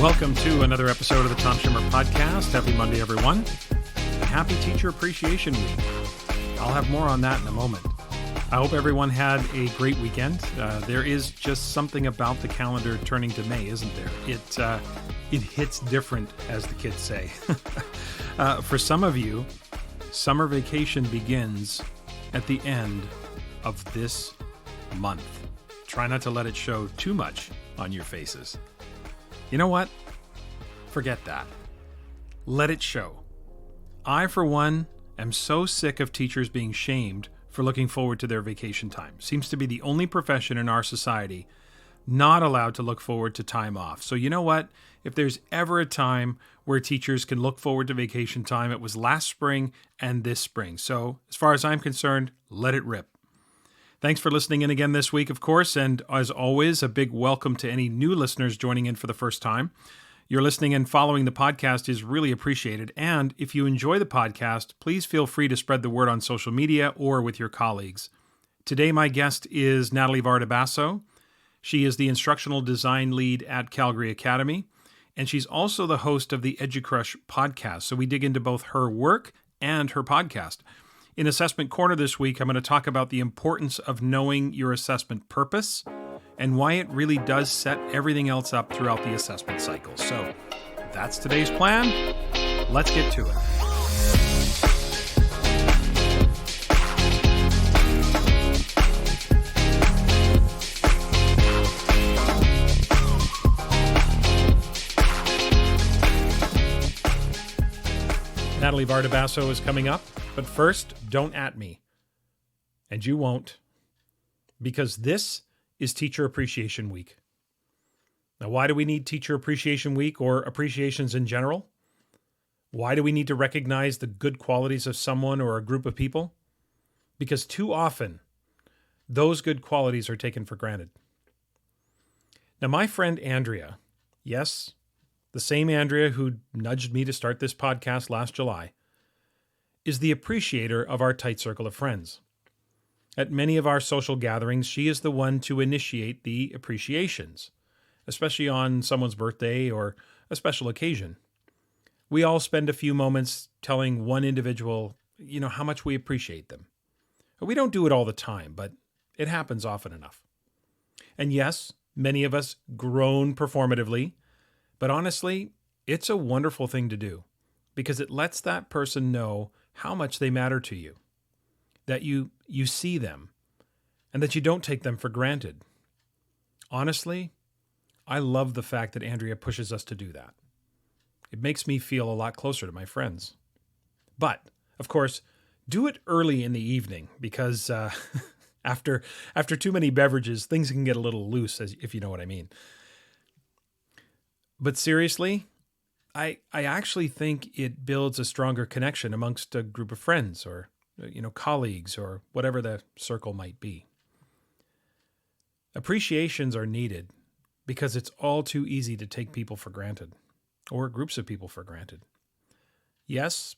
Welcome to another episode of the Tom Schimmer Podcast. Happy Monday, everyone. Happy Teacher Appreciation Week. I'll have more on that in a moment. I hope everyone had a great weekend. There is just something about the calendar turning to May, isn't there? It hits different, as the kids say. For some of you, summer vacation begins at the end of this month. Try not to let it show too much on your faces. You know what? Forget that. Let it show. I, for one, am so sick of teachers being shamed for looking forward to their vacation time. Seems to be the only profession in our society not allowed to look forward to time off. So you know what? If there's ever a time where teachers can look forward to vacation time, it was last spring and this spring. So as far as I'm concerned, let it rip. Thanks for listening in again this week, of course, and as always, a big welcome to any new listeners joining in for the first time. Your listening and following the podcast is really appreciated, and if you enjoy the podcast, please feel free to spread the word on social media or with your colleagues. Today, my guest is Natalie Vardabasso. She is the Instructional Design Lead at Calgary Academy, and she's also the host of the EduCrush Podcast, so we dig into both her work and her podcast. In Assessment Corner this week, I'm going to talk about the importance of knowing your assessment purpose and why it really does set everything else up throughout the assessment cycle. So that's today's plan. Let's get to it. Natalie Vardabasso is coming up, but first, don't at me. And you won't, because this is Teacher Appreciation Week. Now, why do we need Teacher Appreciation Week or appreciations in general? Why do we need to recognize the good qualities of someone or a group of people? Because too often, those good qualities are taken for granted. Now, my friend Andrea, yes, the same Andrea who nudged me to start this podcast last July, is the appreciator of our tight circle of friends. At many of our social gatherings, she is the one to initiate the appreciations, especially on someone's birthday or a special occasion. We all spend a few moments telling one individual, how much we appreciate them. We don't do it all the time, but it happens often enough. And yes, many of us groan performatively, but honestly, it's a wonderful thing to do because it lets that person know how much they matter to you, that you see them, and that you don't take them for granted. Honestly, I love the fact that Andrea pushes us to do that. It makes me feel a lot closer to my friends. But, of course, do it early in the evening because after too many beverages, things can get a little loose, if you know what I mean. But seriously, I actually think it builds a stronger connection amongst a group of friends or, colleagues or whatever the circle might be. Appreciations are needed because it's all too easy to take people for granted or groups of people for granted. Yes,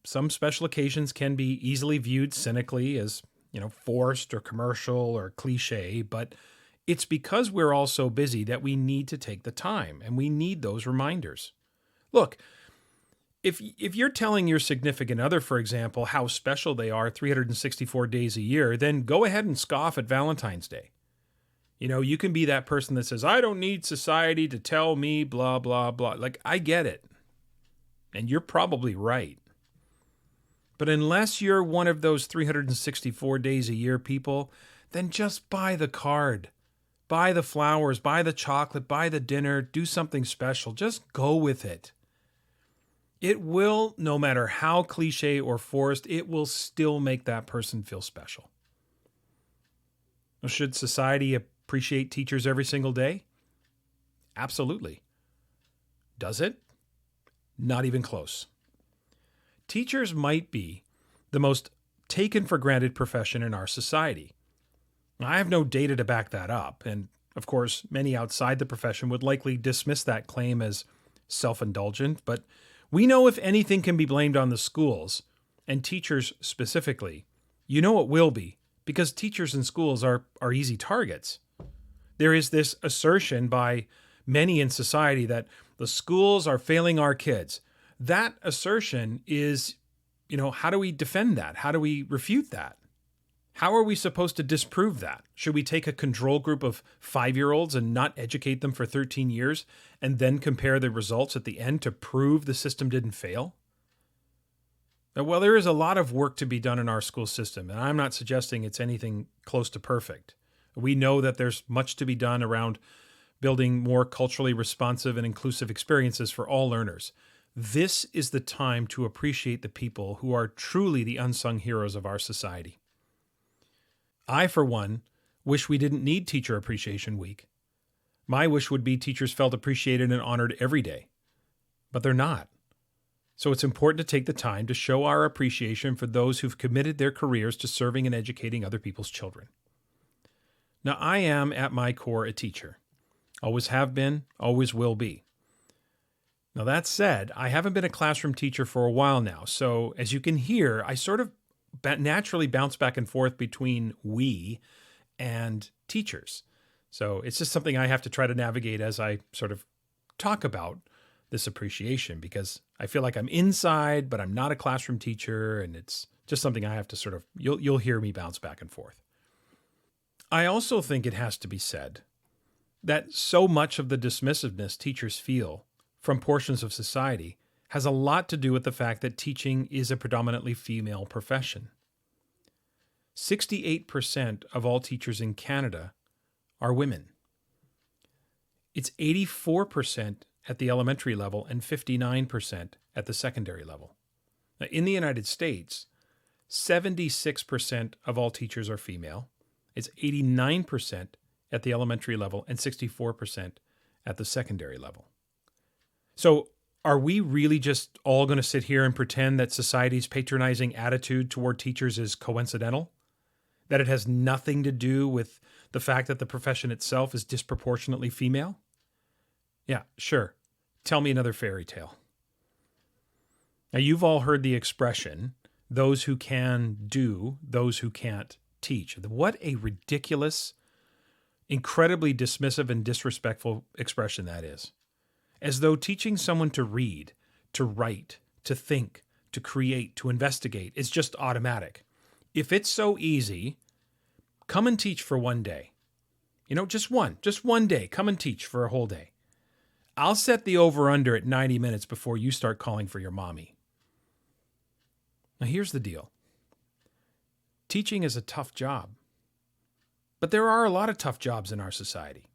some special occasions can be easily viewed cynically as, forced or commercial or cliche, but it's because we're all so busy that we need to take the time and we need those reminders. Look, if you're telling your significant other, for example, how special they are 364 days a year, then go ahead and scoff at Valentine's Day. You can be that person that says, I don't need society to tell me blah, blah, blah. I get it. And you're probably right. But unless you're one of those 364 days a year people, then just buy the card. Buy the flowers, buy the chocolate, buy the dinner, do something special. Just go with it. It will, no matter how cliche or forced, it will still make that person feel special. Should society appreciate teachers every single day? Absolutely. Does it? Not even close. Teachers might be the most taken for granted profession in our society. I have no data to back that up, and of course, many outside the profession would likely dismiss that claim as self-indulgent, but we know if anything can be blamed on the schools, and teachers specifically, it will be, because teachers and schools are easy targets. There is this assertion by many in society that the schools are failing our kids. That assertion is, how do we defend that? How do we refute that? How are we supposed to disprove that? Should we take a control group of 5-year-olds and not educate them for 13 years and then compare the results at the end to prove the system didn't fail? Well, there is a lot of work to be done in our school system, and I'm not suggesting it's anything close to perfect. We know that there's much to be done around building more culturally responsive and inclusive experiences for all learners. This is the time to appreciate the people who are truly the unsung heroes of our society. I, for one, wish we didn't need Teacher Appreciation Week. My wish would be teachers felt appreciated and honored every day, but they're not. So it's important to take the time to show our appreciation for those who've committed their careers to serving and educating other people's children. Now, I am, at my core, a teacher. Always have been, always will be. Now, that said, I haven't been a classroom teacher for a while now, so as you can hear, I sort of naturally bounce back and forth between we and teachers. So it's just something I have to try to navigate as I sort of talk about this appreciation, because I feel like I'm inside, but I'm not a classroom teacher, and it's just something I have to sort of, you'll hear me bounce back and forth. I also think it has to be said that so much of the dismissiveness teachers feel from portions of society has a lot to do with the fact that teaching is a predominantly female profession. 68% of all teachers in Canada are women. It's 84% at the elementary level and 59% at the secondary level. Now, in the United States, 76% of all teachers are female. It's 89% at the elementary level and 64% at the secondary level. So are we really just all going to sit here and pretend that society's patronizing attitude toward teachers is coincidental? That it has nothing to do with the fact that the profession itself is disproportionately female? Yeah, sure. Tell me another fairy tale. Now, you've all heard the expression, those who can do, those who can't teach. What a ridiculous, incredibly dismissive and disrespectful expression that is. As though teaching someone to read, to write, to think, to create, to investigate is just automatic. If it's so easy, come and teach for one day. Just one day. Come and teach for a whole day. I'll set the over-under at 90 minutes before you start calling for your mommy. Now, here's the deal. Teaching is a tough job. But there are a lot of tough jobs in our society.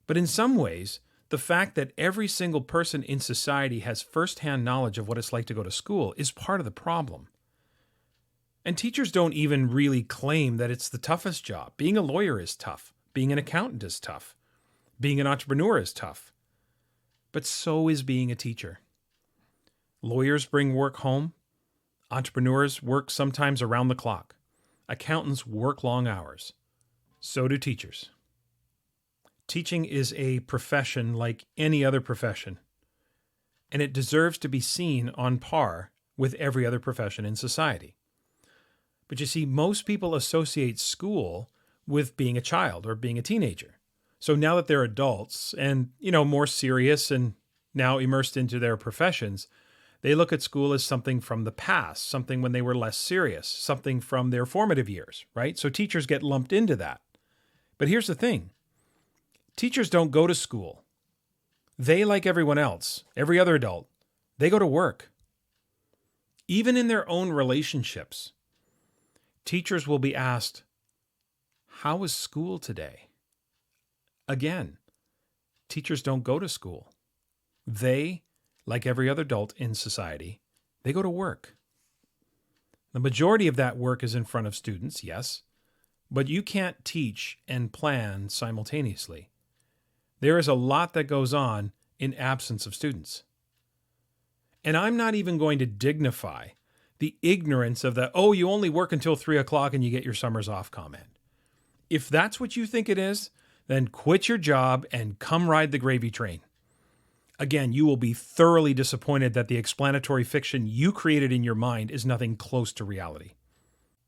But in some ways, the fact that every single person in society has firsthand knowledge of what it's like to go to school is part of the problem. And teachers don't even really claim that it's the toughest job. Being a lawyer is tough. Being an accountant is tough. Being an entrepreneur is tough. But so is being a teacher. Lawyers bring work home. Entrepreneurs work sometimes around the clock. Accountants work long hours. So do teachers. Teaching is a profession like any other profession, and it deserves to be seen on par with every other profession in society. But you see, most people associate school with being a child or being a teenager. So now that they're adults and, more serious and now immersed into their professions, they look at school as something from the past, something when they were less serious, something from their formative years, right? So teachers get lumped into that. But here's the thing. Teachers don't go to school. They, like everyone else, every other adult, they go to work. Even in their own relationships, teachers will be asked, "How was school today?" Again, teachers don't go to school. They, like every other adult in society, they go to work. The majority of that work is in front of students, yes, but you can't teach and plan simultaneously. There is a lot that goes on in absence of students. And I'm not even going to dignify the ignorance of the, you only work until 3 o'clock and you get your summers off comment. If that's what you think it is, then quit your job and come ride the gravy train. Again, you will be thoroughly disappointed that the explanatory fiction you created in your mind is nothing close to reality.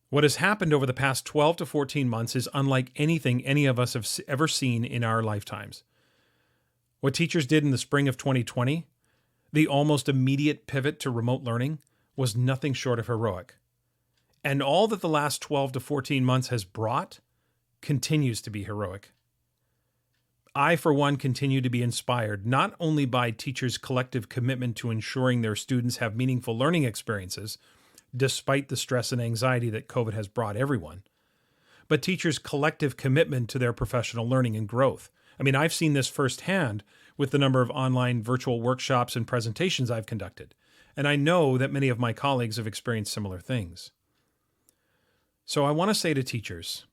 What has happened over the past 12 to 14 months is unlike anything any of us have ever seen in our lifetimes. What teachers did in the spring of 2020, the almost immediate pivot to remote learning, was nothing short of heroic. And all that the last 12 to 14 months has brought continues to be heroic. I, for one, continue to be inspired not only by teachers' collective commitment to ensuring their students have meaningful learning experiences, despite the stress and anxiety that COVID has brought everyone, but teachers' collective commitment to their professional learning and growth. I mean, I've seen this firsthand with the number of online virtual workshops and presentations I've conducted, and I know that many of my colleagues have experienced similar things. So I want to say to teachers,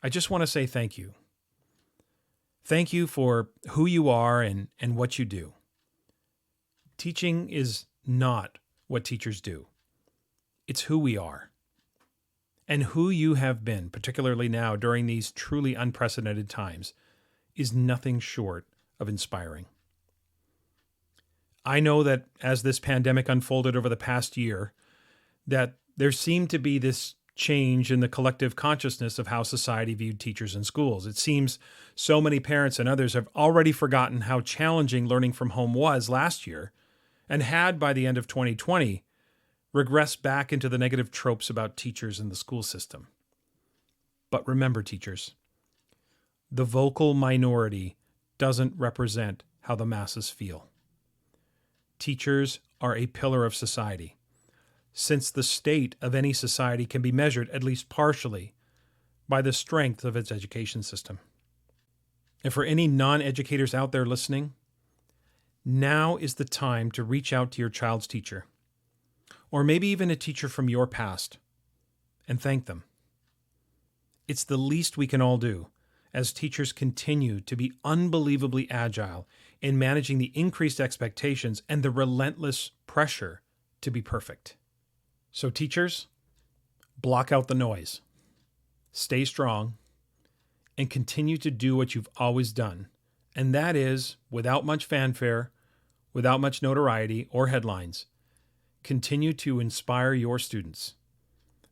I just want to say thank you. Thank you for who you are and what you do. Teaching is not what teachers do. It's who we are. And who you have been, particularly now during these truly unprecedented times, is nothing short of inspiring. I know that as this pandemic unfolded over the past year, that there seemed to be this change in the collective consciousness of how society viewed teachers in schools. It seems so many parents and others have already forgotten how challenging learning from home was last year and had, by the end of 2020, regressed back into the negative tropes about teachers in the school system. But remember, teachers, the vocal minority doesn't represent how the masses feel. Teachers are a pillar of society, since the state of any society can be measured, at least partially, by the strength of its education system. And for any non-educators out there listening, now is the time to reach out to your child's teacher, or maybe even a teacher from your past, and thank them. It's the least we can all do as teachers continue to be unbelievably agile in managing the increased expectations and the relentless pressure to be perfect. So teachers, block out the noise, stay strong, and continue to do what you've always done. And that is, without much fanfare, without much notoriety or headlines, continue to inspire your students.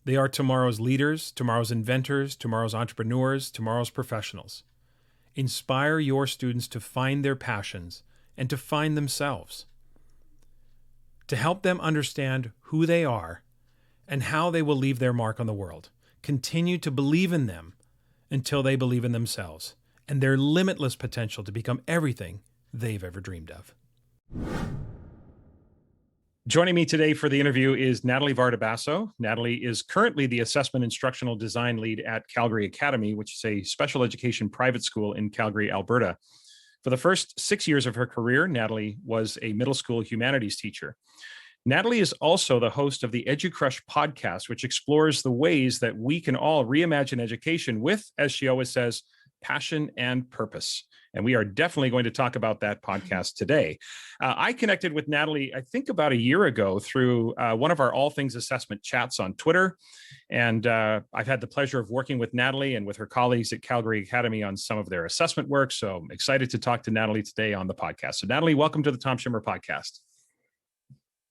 They are tomorrow's leaders, tomorrow's inventors, tomorrow's entrepreneurs, tomorrow's professionals. Inspire your students to find their passions and to find themselves. To help them understand who they are and how they will leave their mark on the world. Continue to believe in them until they believe in themselves and their limitless potential to become everything they've ever dreamed of. Joining me today for the interview is Natalie Vardabasso. Natalie is currently the Assessment Instructional Design Lead at Calgary Academy, which is a special education private school in Calgary, Alberta. For the first 6 years of her career, Natalie was a middle school humanities teacher. Natalie is also the host of the EduCrush Podcast, which explores the ways that we can all reimagine education with, as she always says, passion and purpose. And we are definitely going to talk about that podcast today. I connected with Natalie, I think about a year ago through one of our All Things Assessment chats on Twitter. And I've had the pleasure of working with Natalie and with her colleagues at Calgary Academy on some of their assessment work. So I'm excited to talk to Natalie today on the podcast. So Natalie, welcome to the Tom Schimmer Podcast.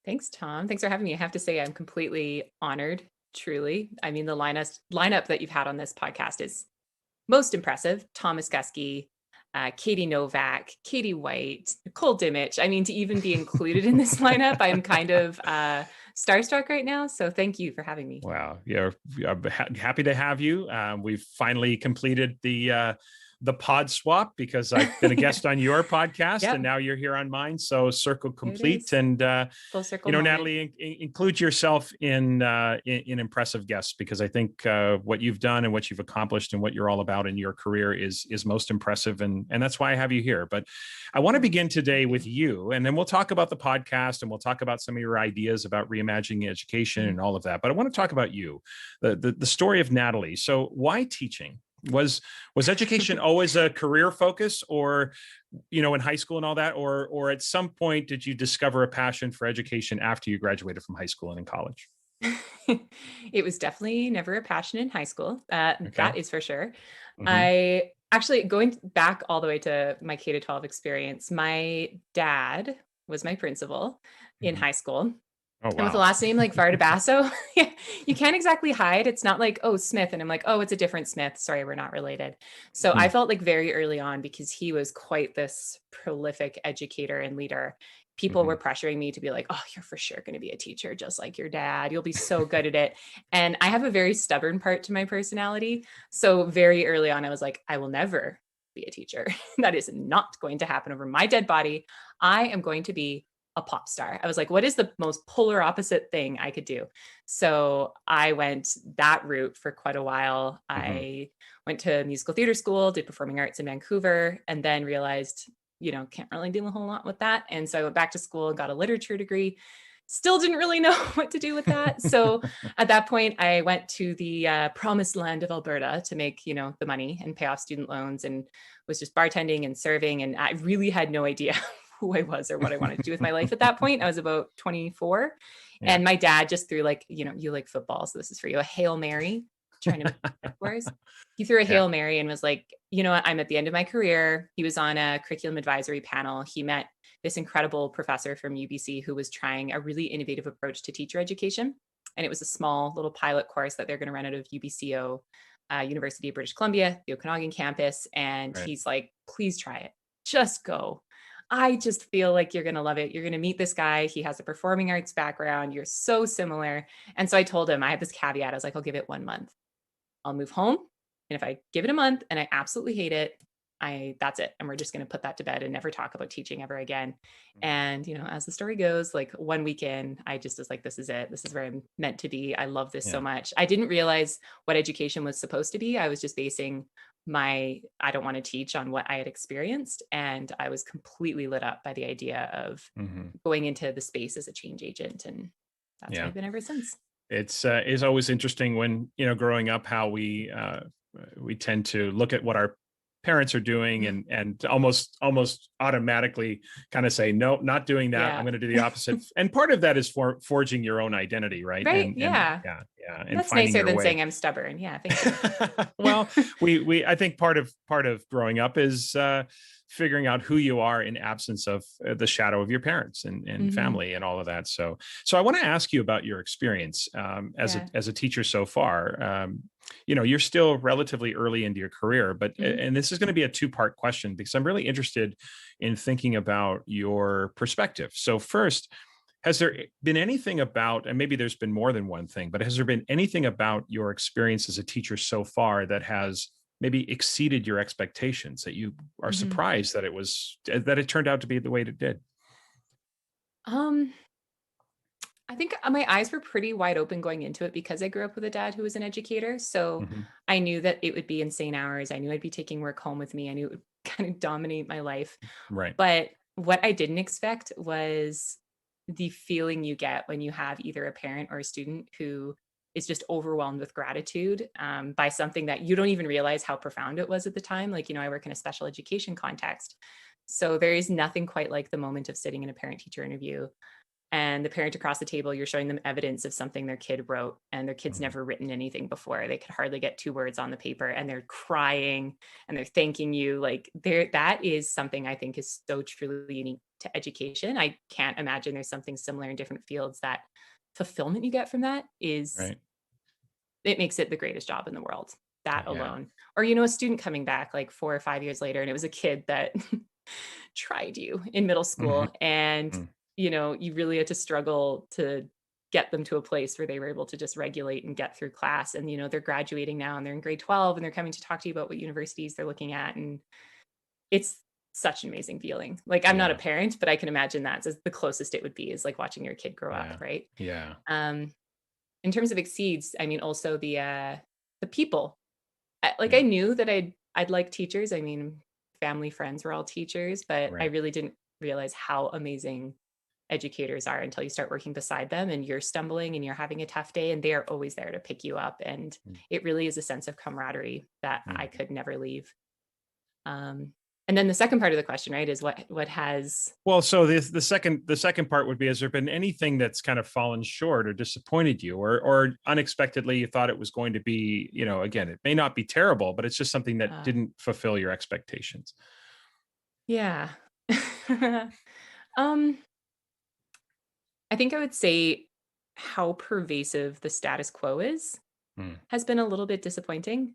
Thanks, Tom. Thanks for having me. I have to say I'm completely honored, truly. I mean, the lineup that you've had on this podcast is most impressive. Thomas Gusky, Katie Novak, Katie White, Nicole Dimich. I mean, to even be included in this lineup, I am kind of starstruck right now. So thank you for having me. Wow. Yeah, I'm happy to have you. We've finally completed the pod swap because I've been a guest on your podcast and now you're here on mine. So circle complete. And, full circle moment. Natalie, include yourself in impressive guests, because I think what you've done and what you've accomplished and what you're all about in your career is most impressive. And that's why I have you here. But I want to begin today with you, and then we'll talk about the podcast and we'll talk about some of your ideas about reimagining education and all of that. But I want to talk about you, the story of Natalie. So why teaching? Was education always a career focus, or, in high school and all that, or at some point did you discover a passion for education after you graduated from high school and in college? It was definitely never a passion in high school. That is for sure. Mm-hmm. I actually, going back all the way to my K-12 experience, my dad was my principal in high school. Oh, And with a wow. last name like Vardabasso, you can't exactly hide. It's not like, oh, Smith. And I'm like, oh, it's a different Smith. Sorry, we're not related. So I Hmm. felt like very early on, because he was quite this prolific educator and leader, people Hmm. were pressuring me to be like, oh, you're for sure going to be a teacher, just like your dad. You'll be so good at it. And I have a very stubborn part to my personality. So very early on, I was like, I will never be a teacher. That is not going to happen over my dead body. I am going to be a pop star. I was like, what is the most polar opposite thing I could do? So I went that route for quite a while. Hmm. I went to musical theater school, did performing arts in Vancouver, and then realized, can't really do a whole lot with that. And so I went back to school and got a literature degree. Still didn't really know what to do with that. So at that point, I went to the promised land of Alberta to make, the money and pay off student loans, and was just bartending and serving. And I really had no idea who I was or what I wanted to do with my life at that point. I was about 24. Yeah. And my dad just threw, like, you like football, so this is for you, a Hail Mary, trying to make metaphors. He threw a Yeah. Hail Mary and was like, you know what, I'm at the end of my career. He was on a curriculum advisory panel. He met this incredible professor from UBC who was trying a really innovative approach to teacher education. And it was a small little pilot course that they're going to run out of UBCO, University of British Columbia, the Okanagan campus. And Right. he's like, please try it. Just go. I just feel like you're going to love it. You're going to meet this guy. He has a performing arts background. You're so similar. And so I told him, I had this caveat. I was like, I'll give it 1 month. I'll move home. And if I give it a month and I absolutely hate it, that's it. And we're just going to put that to bed and never talk about teaching ever again. And, as the story goes, like 1 week in, I just was like, this is it. This is where I'm meant to be. I love this so Yeah. much. I didn't realize what education was supposed to be. I was just basing I don't want to teach on what I had experienced. And I was completely lit up by the idea of Hmm. going into the space as a change agent. And that's where Yeah. I've been ever since. It's always interesting when, growing up, how we tend to look at what our parents are doing and almost automatically kind of say, no, not doing that. I'm Yeah. going to do the opposite. And part of that is forging your own identity, right? Right. And Yeah. yeah, and That's finding nicer your than way. saying I'm stubborn. Yeah. Thank Well, you. we I think part of growing up is figuring out who you are in absence of the shadow of your parents and Mhm. family and all of that. So I want to ask you about your experience as Yeah. a teacher so far. You're still relatively early into your career, but Mhm. and this is going to be a two-part question because I'm really interested in thinking about your perspective. So first, has there been anything about, and maybe there's been more than one thing, but has there been anything about your experience as a teacher so far that has maybe exceeded your expectations, that you are Mhm. surprised that it turned out to be the way it did? Um, I think my eyes were pretty wide open going into it because I grew up with a dad who was an educator. So Hmm. I knew that it would be insane hours. I knew I'd be taking work home with me. I knew it would kind of dominate my life. Right. But what I didn't expect was the feeling you get when you have either a parent or a student who is just overwhelmed with gratitude by something that you don't even realize how profound it was at the time. Like, I work in a special education context. So there is nothing quite like the moment of sitting in a parent teacher interview and the parent across the table, you're showing them evidence of something their kid wrote, and their kid's Mhm. never written anything before. They could hardly get 2 words on the paper, and they're crying and they're thanking you. Like, that is something I think is so truly unique to education. I can't imagine there's something similar in different fields. That fulfillment you get from that is, Right. it makes it the greatest job in the world, that Yeah. alone. Or, a student coming back like 4 or 5 years later, and it was a kid that tried you in middle Mhm. school, and Mm. you really had to struggle to get them to a place where they were able to just regulate and get through class. And they're graduating now and they're in grade 12 and they're coming to talk to you about what universities they're looking at, and it's such an amazing feeling. Like, I'm not a Yeah. parent, but I can imagine that's the closest it would be, is like watching your kid grow up, Yeah. right? Yeah. um in terms of exceeds, I mean, also the people. I Yeah. knew that I'd like teachers. I mean, family, friends were all teachers, but I Right. really didn't realize how amazing educators are until you start working beside them and you're stumbling and you're having a tough day, and they are always there to pick you up. And it really is a sense of camaraderie that I Mhm. could never leave. Um, and then the second part of the question, right, is what has. Well, so the second part would be: has there been anything that's kind of fallen short or disappointed you, or unexpectedly you thought it was going to be? Again, it may not be terrible, but it's just something that uh, didn't fulfill your expectations. yeah. um I think I would say how pervasive the status quo has been a little bit disappointing.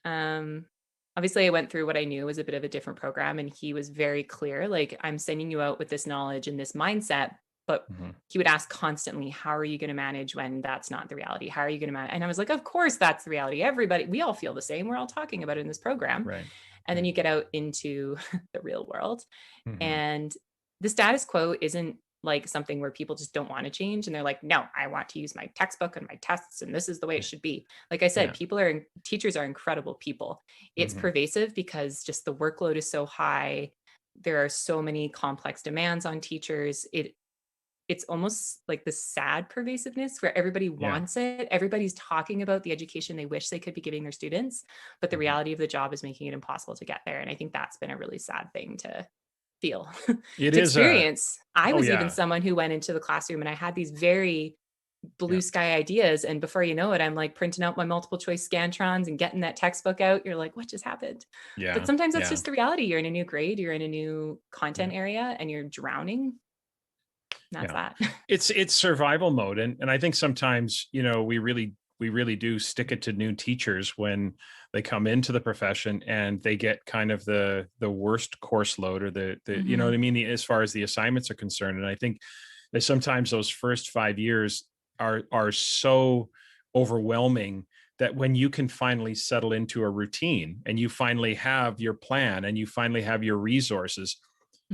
Obviously I went through what I knew was a bit of a different program, and he was very clear, like, I'm sending you out with this knowledge and this mindset, but he would ask constantly, how are you going to manage when that's not the reality? How are you going to manage? And I was like, of course, that's the reality. Everybody, we all feel the same. We're all talking about it in this program. Right. And then you get out into the real world, Mm-hmm. and the status quo isn't like something where people just don't want to change. And they're like, no, I want to use my textbook and my tests, and this is the way it should be. Like I said, teachers are incredible people. It's pervasive because just the workload is so high. There are so many complex demands on teachers. It's almost like the sad pervasiveness where everybody wants it. Everybody's talking about the education they wish they could be giving their students, but the reality of the job is making it impossible to get there. And I think that's been a really sad thing to feel, It to is experience. I was even someone who went into the classroom and I had these very blue sky ideas. And before you know it, I'm like printing out my multiple choice Scantrons and getting that textbook out. You're like, what just happened? Yeah. But sometimes that's just the reality. You're in a new grade, you're in a new content area, and you're drowning. That's that. It's survival mode. And I think sometimes, we really do stick it to new teachers when they come into the profession and they get kind of the worst course load, or the you know what I mean, as far as the assignments are concerned. And I think that sometimes those first 5 years are so overwhelming that when you can finally settle into a routine and you finally have your plan and you finally have your resources,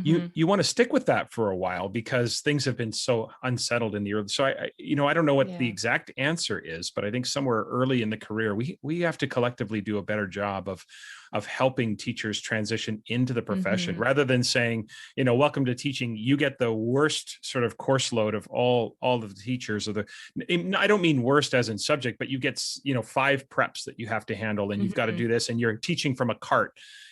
you want to stick with that for a while, because things have been so unsettled in the early. So I don't know what the exact answer is, but I think somewhere early in the career, we have to collectively do a better job of helping teachers transition into the profession, rather than saying, welcome to teaching. You get the worst sort of course load of all of the teachers, I don't mean worst as in subject, but you get, 5 preps that you have to handle, and you've got to do this, and you're teaching from a cart.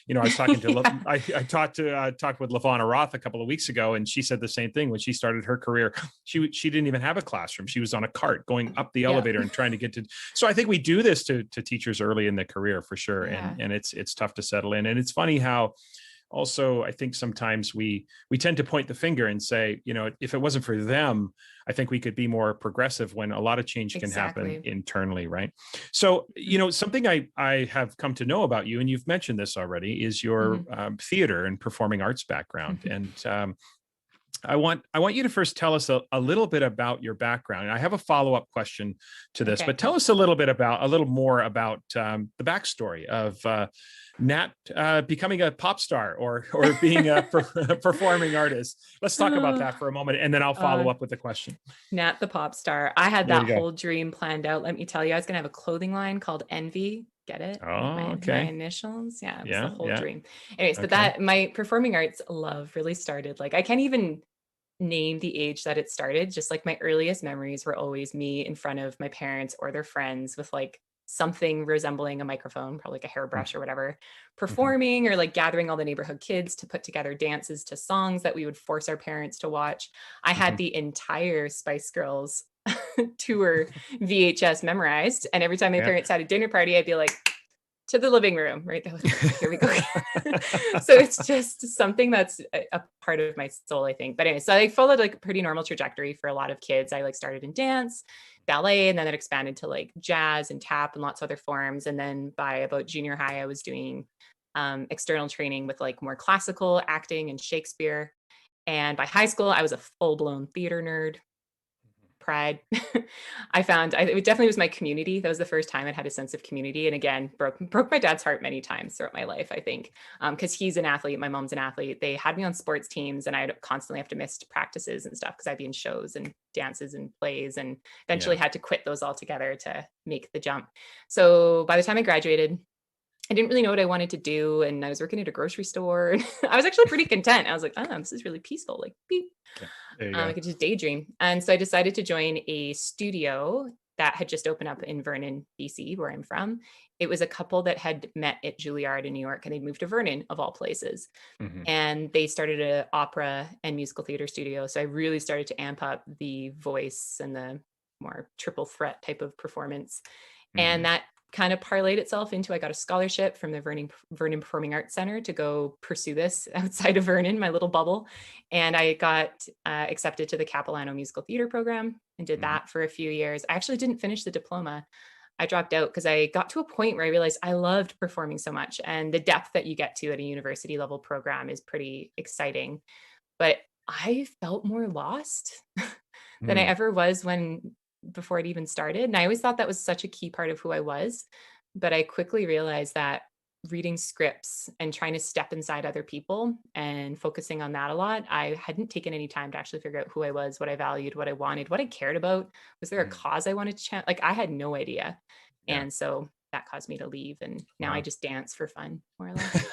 I was talking to, I talked with LaVonna Roth a couple of weeks ago, and she said the same thing. When she started her career, she didn't even have a classroom. She was on a cart going up the elevator and trying to get to. So I think we do this to teachers early in the career for sure. And it's tough to settle in. And it's funny how also, I think sometimes we tend to point the finger and say, if it wasn't for them, I think we could be more progressive, when a lot of change can happen internally, right? So, something I have come to know about you, and you've mentioned this already, is your theater and performing arts background. And I want you to first tell us a little bit about your background. I have a follow-up question to this, but tell us a little more about the backstory of Nat becoming a pop star or being a performing artist. Let's talk about that for a moment, and then I'll follow up with the question. Nat the pop star. I had that whole dream planned out. Let me tell you, I was going to have a clothing line called Envy. Get it? Oh, my initials. Yeah, it was the whole dream. Anyways, but that my performing arts love really started. Like, I can't even name the age that it started. Just like my earliest memories were always me in front of my parents or their friends with like something resembling a microphone, probably like a hairbrush or whatever, performing, or like gathering all the neighborhood kids to put together dances to songs that we would force our parents to watch. I had the entire Spice Girls tour VHS memorized. And every time my parents had a dinner party, I'd be like, to the living room, right? Here we go. So it's just something that's a part of my soul, I think. But anyway, so I followed like a pretty normal trajectory for a lot of kids. I like started in dance, ballet, and then it expanded to like jazz and tap and lots of other forms. And then by about junior high, I was doing external training with like more classical acting and Shakespeare. And by high school, I was a full-blown theater nerd. Pride. I found it definitely was my community. That was the first time I'd had a sense of community. And again, broke my dad's heart many times throughout my life, I think, because he's an athlete. My mom's an athlete. They had me on sports teams, and I'd constantly have to miss practices and stuff because I'd be in shows and dances and plays, and eventually had to quit those altogether to make the jump. So by the time I graduated, I didn't really know what I wanted to do. And I was working at a grocery store. I was actually pretty content. I was like, oh, this is really peaceful. Like, beep. I could just daydream. And so I decided to join a studio that had just opened up in Vernon, BC, where I'm from. It was a couple that had met at Juilliard in New York, and they'd moved to Vernon, of all places. And they started an opera and musical theater studio. So I really started to amp up the voice and the more triple threat type of performance. And that kind of parlayed itself into, I got a scholarship from the Vernon Performing Arts Center to go pursue this outside of Vernon, my little bubble. And I got accepted to the Capilano Musical Theater program and did that for a few years. I actually didn't finish the diploma. I dropped out because I got to a point where I realized I loved performing so much, and the depth that you get to at a university level program is pretty exciting. But I felt more lost than I ever was before it even started. And I always thought that was such a key part of who I was. But I quickly realized that reading scripts and trying to step inside other people and focusing on that a lot, I hadn't taken any time to actually figure out who I was, what I valued, what I wanted, what I cared about. Was there a cause I wanted to like, I had no idea. Yeah. And so that caused me to leave. And now I just dance for fun, more or less.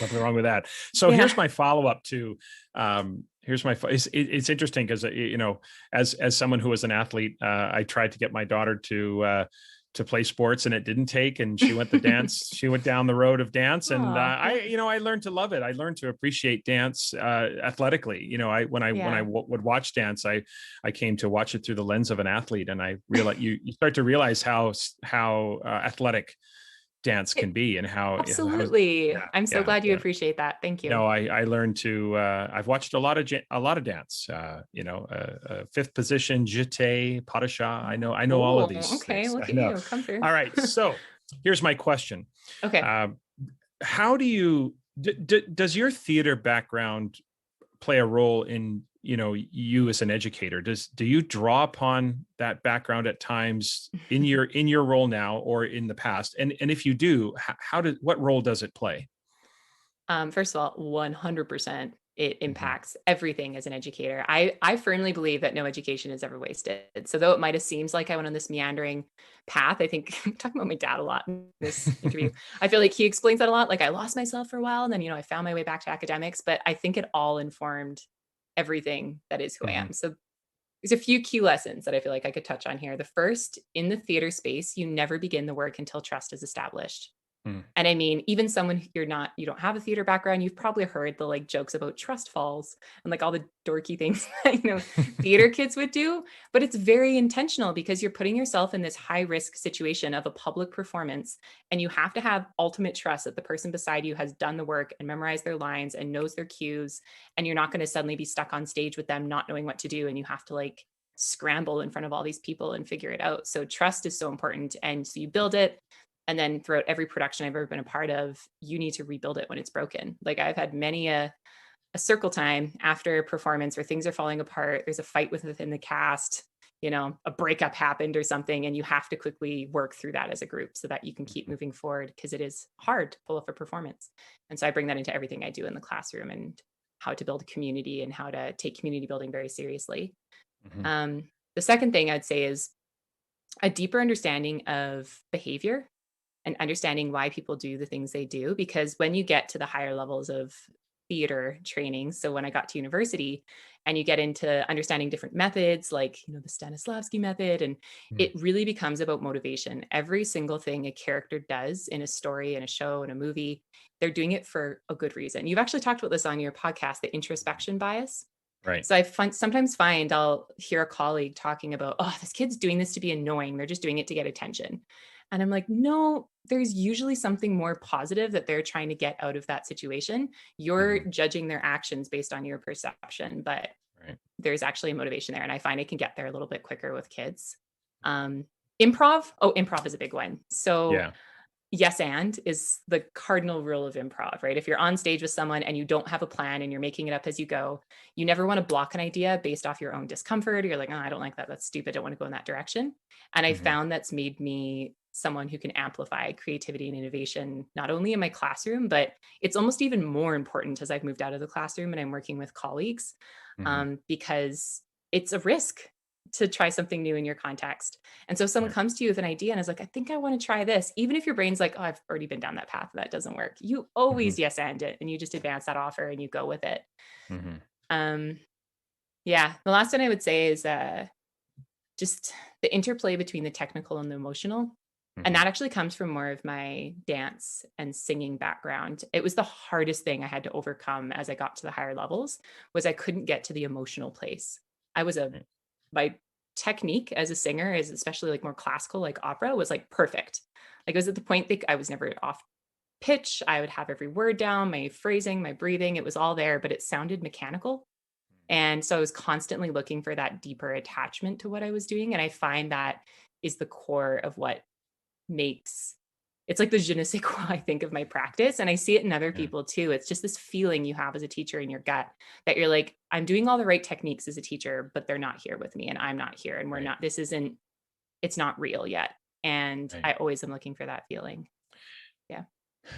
Nothing wrong with that. So here's my follow-up to, it's interesting because, as someone who was an athlete, I tried to get my daughter to play sports, and it didn't take, and she went she went down the road of dance. And I learned to love it. I learned to appreciate dance athletically. When I would watch dance, I came to watch it through the lens of an athlete, and I realized you start to realize how athletic dance can be, and how absolutely. I'm so glad you appreciate that. Thank you. I learned to I've watched a lot of dance, fifth position, jeté, pas de chat. I know all of these things. Look at you, come through. All right, so here's my question. Okay. How do you does your theater background play a role in you as an educator? Do you draw upon that background at times in your role now or in the past? And if you do, what role does it play? First of all, 100%, it impacts everything as an educator. I firmly believe that no education is ever wasted. So though it might have seemed like I went on this meandering path, I think I'm talking about my dad a lot in this interview. I feel like he explains that a lot. Like, I lost myself for a while, and then, I found my way back to academics, but I think it all informed everything that is who I am. So there's a few key lessons that I feel like I could touch on here. The first, in the theater space, you never begin the work until trust is established. And I mean, even someone you don't have a theater background, you've probably heard the like jokes about trust falls and like all the dorky things that, theater kids would do, but it's very intentional because you're putting yourself in this high risk situation of a public performance. And you have to have ultimate trust that the person beside you has done the work and memorized their lines and knows their cues. And you're not going to suddenly be stuck on stage with them, not knowing what to do. And you have to like scramble in front of all these people and figure it out. So trust is so important. And so you build it. And then throughout every production I've ever been a part of, you need to rebuild it when it's broken. Like, I've had many a circle time after a performance where things are falling apart. There's a fight within the cast, a breakup happened or something, and you have to quickly work through that as a group so that you can keep moving forward, because it is hard to pull off a performance. And so I bring that into everything I do in the classroom, and how to build a community and how to take community building very seriously. The second thing I'd say is a deeper understanding of behavior and understanding why people do the things they do. Because when you get to the higher levels of theater training, so when I got to university and you get into understanding different methods, like, the Stanislavski method, and it really becomes about motivation. Every single thing a character does in a story, in a show, in a movie, they're doing it for a good reason. You've actually talked about this on your podcast, the introspection bias. Right. So I sometimes find I'll hear a colleague talking about, oh, this kid's doing this to be annoying. They're just doing it to get attention. And I'm like, no, there's usually something more positive that they're trying to get out of that situation. You're judging their actions based on your perception, but there's actually a motivation there. And I find I can get there a little bit quicker with kids. Improv is a big one. So yes, and is the cardinal rule of improv, right? If you're on stage with someone and you don't have a plan and you're making it up as you go, you never want to block an idea based off your own discomfort. Or you're like, oh, I don't like that. That's stupid. I don't want to go in that direction. And I found that's made me someone who can amplify creativity and innovation, not only in my classroom, but it's almost even more important as I've moved out of the classroom and I'm working with colleagues, because it's a risk to try something new in your context. And so if someone comes to you with an idea and is like, I think I want to try this, even if your brain's like, oh, I've already been down that path, that doesn't work. You always yes and it, and you just advance that offer and you go with it. The last one I would say is just the interplay between the technical and the emotional. And that actually comes from more of my dance and singing background. It was the hardest thing I had to overcome as I got to the higher levels, was I couldn't get to the emotional place. My technique as a singer is, especially like more classical, like opera, was like perfect. Like it was at the point that I was never off pitch. I would have every word down, my phrasing, my breathing, it was all there, but it sounded mechanical. And so I was constantly looking for that deeper attachment to what I was doing. And I find that is the core of what makes it's like the je ne sais quoi, I think, of my practice. And I see it in other Yeah. people too. It's just this feeling you have as a teacher in your gut that you're like, I'm doing all the right techniques as a teacher, but they're not here with me and I'm not here. And we're Right. not, it's not real yet. And Right. I always am looking for that feeling. Yeah.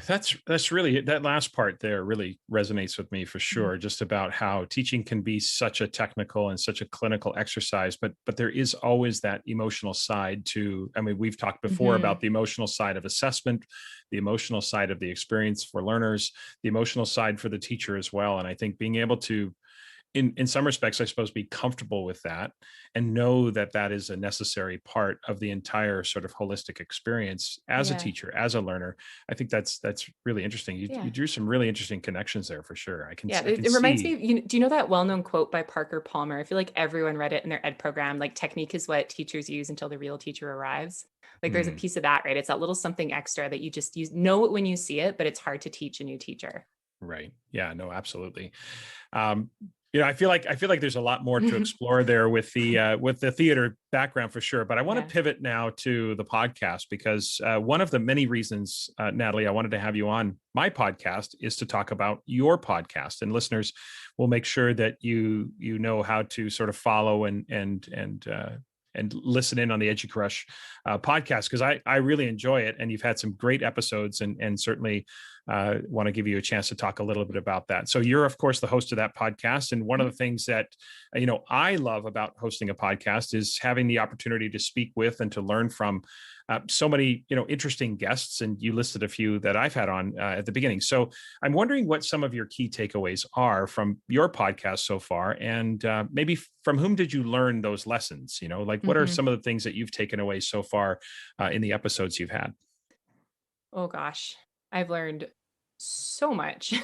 That's really that last part there really resonates with me for sure, just about how teaching can be such a technical and such a clinical exercise, but there is always that emotional side to, I mean, we've talked before Mm-hmm. about the emotional side of assessment, the emotional side of the experience for learners, the emotional side for the teacher as well. And I think being able to in some respects, I suppose, be comfortable with that and know that that is a necessary part of the entire sort of holistic experience as a Yeah. teacher, as a learner. I think that's really interesting. You Yeah. drew some really interesting connections there for sure. I can Yeah. I can It reminds me see. of, do you know that well-known quote by Parker Palmer? I feel like everyone read it in their ed program. Like, technique is what teachers use until the real teacher arrives. Like there's a Hmm. piece of that, right? It's that little something extra that you just know it when you see it, but it's hard to teach a new teacher. Right. Yeah, no, absolutely. Um, I feel like there's a lot more to explore there with the theater background for sure. But I want to Yeah. pivot now to the podcast because one of the many reasons, Natalie, I wanted to have you on my podcast is to talk about your podcast, and listeners will make sure that you know how to sort of follow and listen in on the EduCrush podcast, because I really enjoy it, and you've had some great episodes, and certainly want to give you a chance to talk a little bit about that. So you're, of course, the host of that podcast. And one of the things that, I love about hosting a podcast is having the opportunity to speak with and to learn from so many, interesting guests. And you listed a few that I've had on at the beginning. So I'm wondering what some of your key takeaways are from your podcast so far. And maybe from whom did you learn those lessons? Like what are Mm-hmm. some of the things that you've taken away so far in the episodes you've had? Oh gosh, I've learned so much.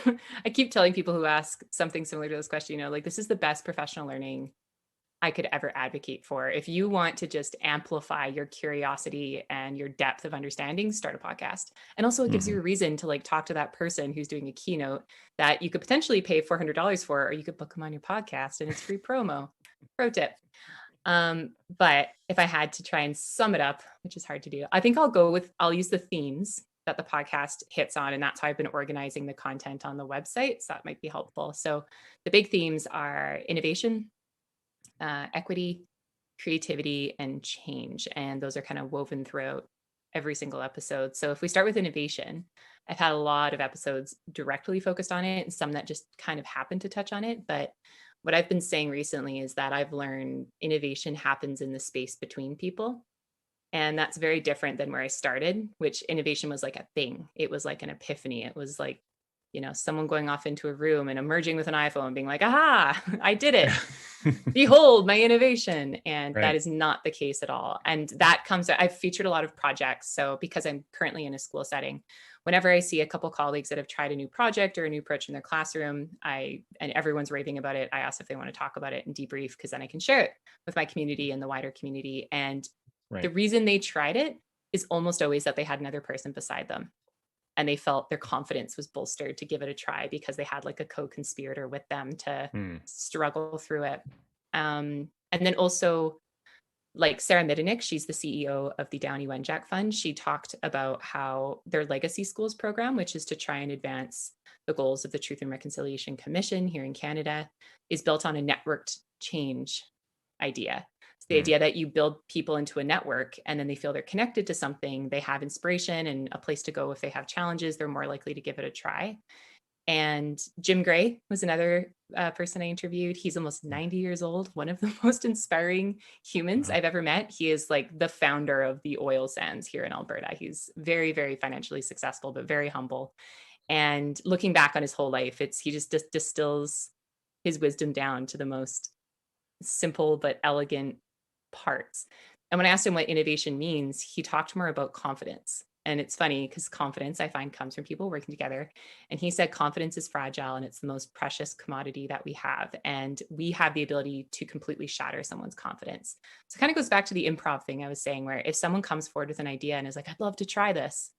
I keep telling people who ask something similar to this question, like, this is the best professional learning I could ever advocate for. If you want to just amplify your curiosity and your depth of understanding, start a podcast. And also it gives Mhm. you a reason to like talk to that person who's doing a keynote that you could potentially pay $400 for, or you could book them on your podcast and it's free promo. Pro tip. But if I had to try and sum it up, which is hard to do, I think I'll use the themes that the podcast hits on. And that's how I've been organizing the content on the website. So that might be helpful. So the big themes are innovation, equity, creativity, and change. And those are kind of woven throughout every single episode. So if we start with innovation, I've had a lot of episodes directly focused on it and some that just kind of happen to touch on it. But what I've been saying recently is that I've learned innovation happens in the space between people. And that's very different than where I started, which innovation was like a thing. It was like an epiphany. It was like, someone going off into a room and emerging with an iPhone being like, aha, I did it. Behold my innovation. And that Right. is not the case at all. And that I've featured a lot of projects. So because I'm currently in a school setting, whenever I see a couple colleagues that have tried a new project or a new approach in their classroom, and everyone's raving about it, I ask if they want to talk about it and debrief, because then I can share it with my community and the wider community. And Right. the reason they tried it is almost always that they had another person beside them. And they felt their confidence was bolstered to give it a try because they had like a co-conspirator with them to struggle through it. And then also, like Sarah Middenick, she's the CEO of the Downey Wenjack Fund. She talked about how their Legacy Schools program, which is to try and advance the goals of the Truth and Reconciliation Commission here in Canada, is built on a networked change idea. It's the idea that you build people into a network and then they feel they're connected to something, they have inspiration and a place to go. If they have challenges, they're more likely to give it a try. And Jim Gray was another person I interviewed. He's almost 90 years old, one of the most inspiring humans I've ever met. He is like the founder of the oil sands here in Alberta. He's very, very financially successful, but very humble. And looking back on his whole life, he just distills his wisdom down to the most simple but elegant parts. And when I asked him what innovation means, he talked more about confidence. And it's funny because confidence, I find, comes from people working together. And he said, confidence is fragile and it's the most precious commodity that we have. And we have the ability to completely shatter someone's confidence. So it kind of goes back to the improv thing I was saying, where if someone comes forward with an idea and is like, I'd love to try this,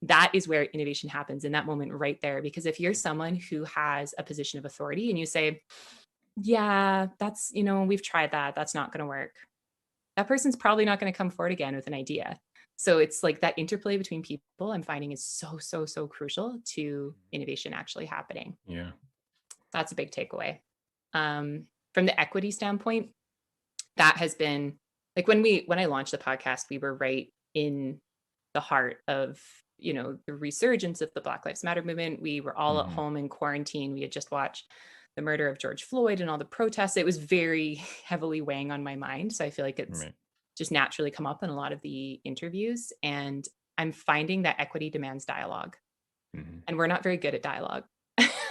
that is where innovation happens in that moment right there. Because if you're someone who has a position of authority and you say, yeah, that's, we've tried that, that's not going to work, that person's probably not going to come forward again with an idea. So it's like that interplay between people I'm finding is so crucial to innovation actually happening. Yeah. That's a big takeaway. From the equity standpoint, that has been like when I launched the podcast, we were right in the heart of, the resurgence of the Black Lives Matter movement. We were all at home in quarantine. We had just watched the murder of George Floyd and all the protests. It was very heavily weighing on my mind. So I feel like it's just naturally come up in a lot of the interviews. And I'm finding that equity demands dialogue. And we're not very good at dialogue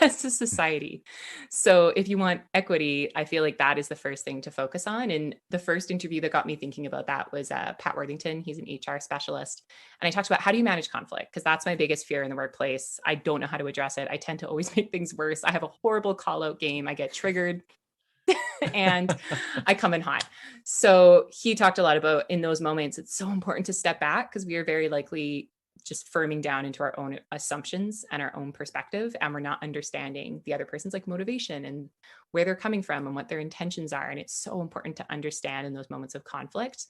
as a society. So if you want equity, I feel like that is the first thing to focus on. And the first interview that got me thinking about that was Pat Worthington. He's an HR specialist. And I talked about, how do you manage conflict? Because that's my biggest fear in the workplace. I don't know how to address it. I tend to always make things worse. I have a horrible call out game. I get triggered and I come in hot. So he talked a lot about, in those moments, it's so important to step back because we are very likely just firming down into our own assumptions and our own perspective. And we're not understanding the other person's like motivation and where they're coming from and what their intentions are. And it's so important to understand in those moments of conflict.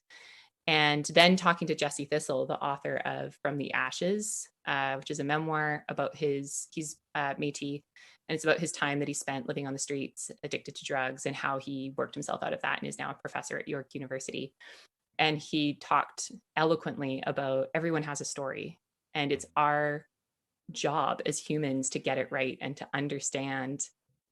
And then talking to Jesse Thistle, the author of From the Ashes, which is a memoir about he's Métis, and it's about his time that he spent living on the streets, addicted to drugs, and how he worked himself out of that and is now a professor at York University. And he talked eloquently about everyone has a story, and it's our job as humans to get it right and to understand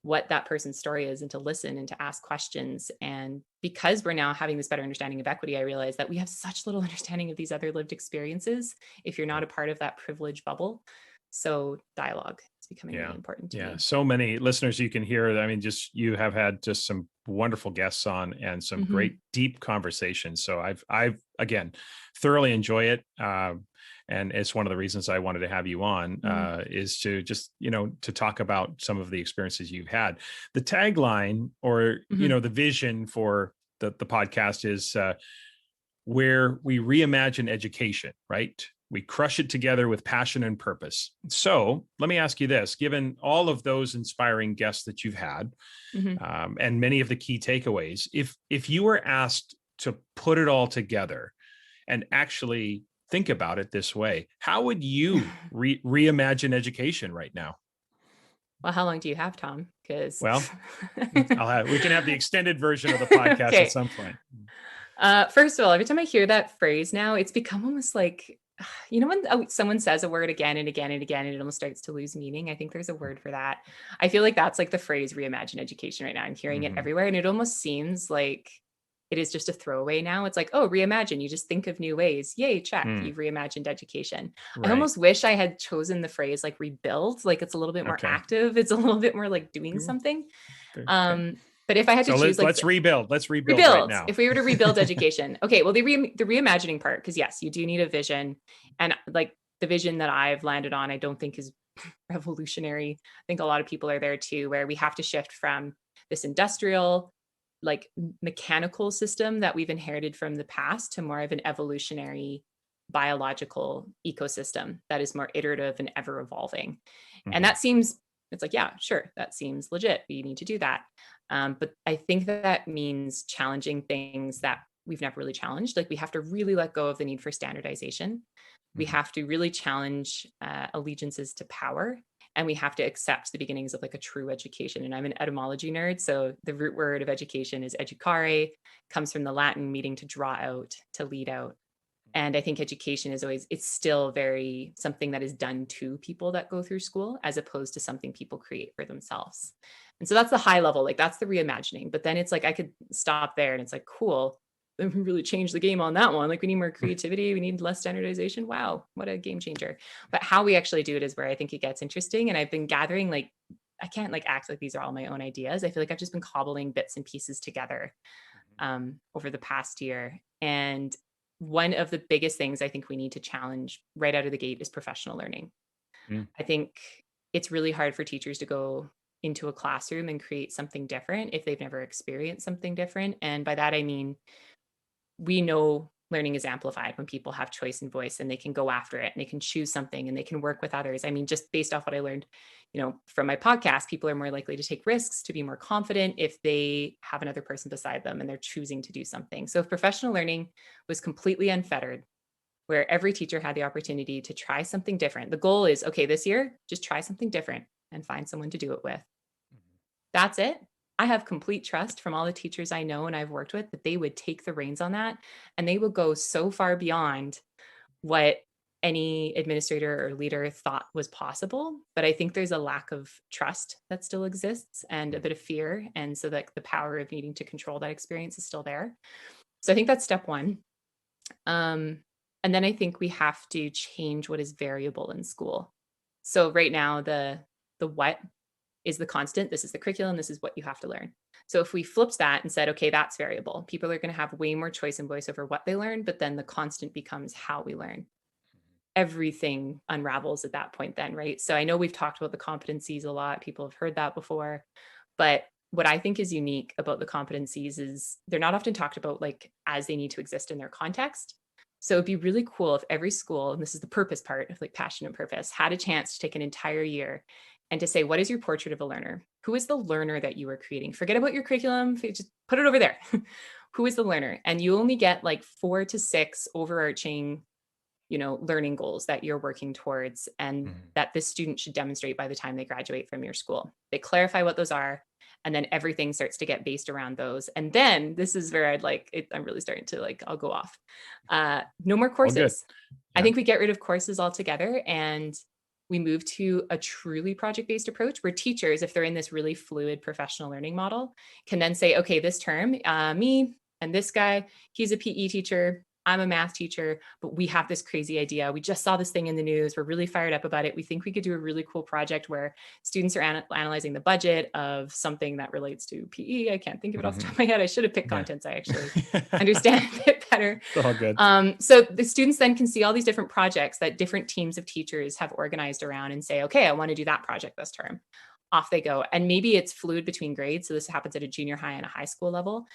what that person's story is and to listen and to ask questions. And because we're now having this better understanding of equity, I realize that we have such little understanding of these other lived experiences if you're not a part of that privilege bubble. So dialogue is becoming really important to me. So many listeners you can hear. I mean, you have had just some wonderful guests on and some great deep conversations. So I've again, thoroughly enjoy it. And it's one of the reasons I wanted to have you on, is to just, to talk about some of the experiences you've had. The tagline or, the vision for the podcast is where we reimagine education, right? We crush it together with passion and purpose. So let me ask you this, given all of those inspiring guests that you've had, and many of the key takeaways, if you were asked to put it all together and actually think about it this way, how would you reimagine education right now? Well, how long do you have, Tom? Because we can have the extended version of the podcast at some point. First of all, every time I hear that phrase now, it's become almost like, when someone says a word again and again and again, and it almost starts to lose meaning. I think there's a word for that. I feel like that's like the phrase reimagine education right now. I'm hearing it everywhere. And it almost seems like it is just a throwaway now. It's like, oh, reimagine. You just think of new ways. Yay, check. You've reimagined education. Right. I almost wish I had chosen the phrase like rebuild. Like it's a little bit more active. It's a little bit more like doing something. But if I had to choose, let's rebuild right now. If we were to rebuild education. Okay. Well, the reimagining part, because yes, you do need a vision. And like the vision that I've landed on, I don't think is revolutionary. I think a lot of people are there too, where we have to shift from this industrial, like mechanical system that we've inherited from the past to more of an evolutionary biological ecosystem that is more iterative and ever evolving. And that seems, it's like, yeah, sure. That seems legit. We need to do that. But I think that means challenging things that we've never really challenged. Like we have to really let go of the need for standardization. We have to really challenge allegiances to power. And we have to accept the beginnings of like a true education. And I'm an etymology nerd. So the root word of education is educare, comes from the Latin meaning to draw out, to lead out. And I think education is it's still very something that is done to people that go through school, as opposed to something people create for themselves. And so that's the high level, like that's the reimagining. But then it's like, I could stop there and it's like, cool. Then we really changed the game on that one. Like we need more creativity. We need less standardization. Wow. What a game changer. But how we actually do it is where I think it gets interesting. And I've been gathering, like, I can't like act like these are all my own ideas. I feel like I've just been cobbling bits and pieces together over the past year. And one of the biggest things I think we need to challenge right out of the gate is professional learning. I think it's really hard for teachers to go into a classroom and create something different if they've never experienced something different. And by that, I mean, we know learning is amplified when people have choice and voice and they can go after it and they can choose something and they can work with others. I mean, just based off what I learned, from my podcast, people are more likely to take risks, to be more confident if they have another person beside them and they're choosing to do something. So if professional learning was completely unfettered, where every teacher had the opportunity to try something different, the goal is, okay, this year, just try something different and find someone to do it with. That's it. I have complete trust from all the teachers I know and I've worked with that they would take the reins on that and they would go so far beyond what any administrator or leader thought was possible. But I think there's a lack of trust that still exists and a bit of fear. And so that the power of needing to control that experience is still there. So I think that's step one. And then I think we have to change what is variable in school. So right now, the what is the constant. This is the curriculum. This is what you have to learn. So if we flipped that and said, okay, that's variable, people are going to have way more choice and voice over what they learn, but then the constant becomes how we learn. Everything unravels at that point then, right? So I know we've talked about the competencies a lot. People have heard that before, but what I think is unique about the competencies is they're not often talked about like as they need to exist in their context. So it'd be really cool if every school, and this is the purpose part of like passion and purpose, had a chance to take an entire year and to say, what is your portrait of a learner? Who is the learner that you are creating? Forget about your curriculum, just put it over there. Who is the learner? And you only get like 4 to 6 overarching, learning goals that you're working towards and that this student should demonstrate by the time they graduate from your school. They clarify what those are. And then everything starts to get based around those. And then this is where I'm really starting to I'll go off. No more courses. I think we get rid of courses altogether and we move to a truly project-based approach where teachers, if they're in this really fluid professional learning model, can then say, okay, this term, me and this guy, he's a PE teacher, I'm a math teacher, but we have this crazy idea. We just saw this thing in the news. We're really fired up about it. We think we could do a really cool project where students are analyzing the budget of something that relates to PE. I can't think of it off the top of my head. I should have picked contents I actually understand a bit better. It's all good. So the students then can see all these different projects that different teams of teachers have organized around and say, okay, I want to do that project this term. Off they go. And maybe it's fluid between grades. So this happens at a junior high and a high school level.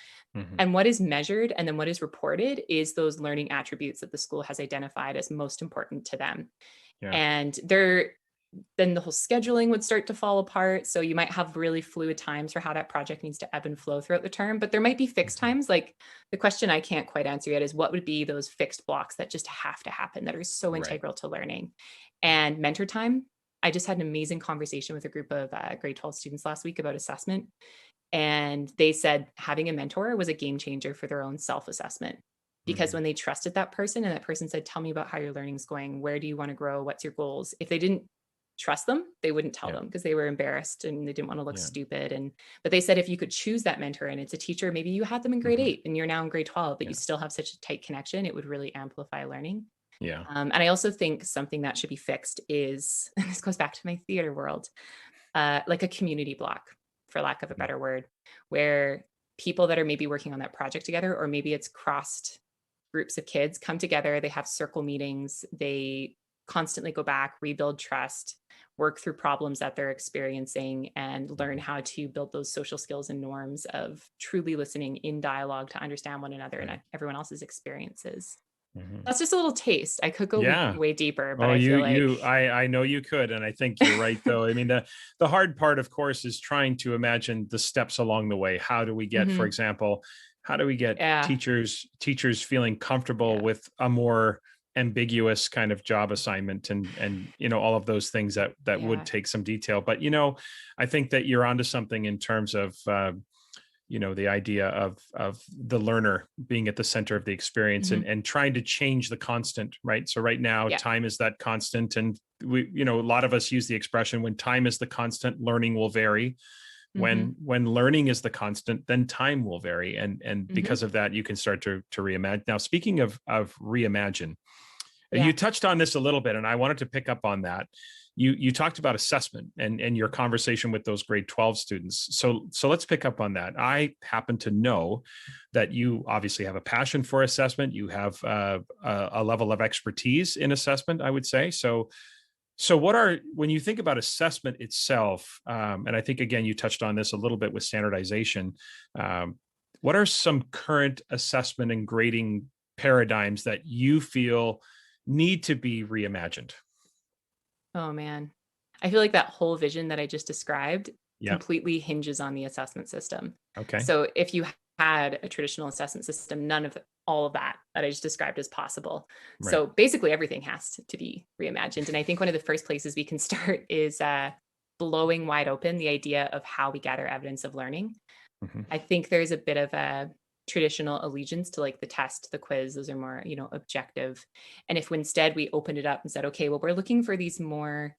And what is measured and then what is reported is those learning attributes that the school has identified as most important to them. And then the whole scheduling would start to fall apart. So you might have really fluid times for how that project needs to ebb and flow throughout the term, but there might be fixed times. Like the question I can't quite answer yet is what would be those fixed blocks that just have to happen that are so integral to learning. And mentor time. I just had an amazing conversation with a group of grade 12 students last week about assessment. And they said having a mentor was a game changer for their own self-assessment. Because when they trusted that person and that person said, tell me about how your learning's going, where do you want to grow, what's your goals? If they didn't trust them, they wouldn't tell them because they were embarrassed and they didn't want to look stupid. But they said, if you could choose that mentor and it's a teacher, maybe you had them in grade 8 and you're now in grade 12, but you still have such a tight connection, it would really amplify learning. And I also think something that should be fixed is, and this goes back to my theater world, like a community block, for lack of a better word, where people that are maybe working on that project together, or maybe it's crossed groups of kids, come together, they have circle meetings, they constantly go back, rebuild trust, work through problems that they're experiencing, and learn how to build those social skills and norms of truly listening in dialogue to understand one another and everyone else's experiences. That's just a little taste. I could go way deeper, but I know you could. And I think you're right though. I mean, the hard part, of course, is trying to imagine the steps along the way. How do we get, for example, how do we get teachers feeling comfortable with a more ambiguous kind of job assignment and all of those things that would take some detail. But, I think that you're onto something in terms of, the idea of the learner being at the center of the experience and trying to change the constant, right? So right now, time is that constant. And we, a lot of us use the expression, when time is the constant, learning will vary. When learning is the constant, then time will vary. And because of that, you can start to reimagine. Now, speaking of reimagine, Yeah. You touched on this a little bit, and I wanted to pick up on that. You talked about assessment and your conversation with those grade 12 students. So let's pick up on that. I happen to know that you obviously have a passion for assessment. You have a level of expertise in assessment, I would say. So when you think about assessment itself, and I think, again, you touched on this a little bit with standardization, what are some current assessment and grading paradigms that you feel need to be reimagined? Oh, man. I feel like that whole vision that I just described completely hinges on the assessment system. Okay. So if you had a traditional assessment system, none of all of that I just described is possible. Right. So basically everything has to be reimagined. And I think one of the first places we can start is blowing wide open the idea of how we gather evidence of learning. Mm-hmm. I think there's a bit of a traditional allegiance to like the test, the quiz, those are more, objective. And if instead we opened it up and said, okay, well, we're looking for these more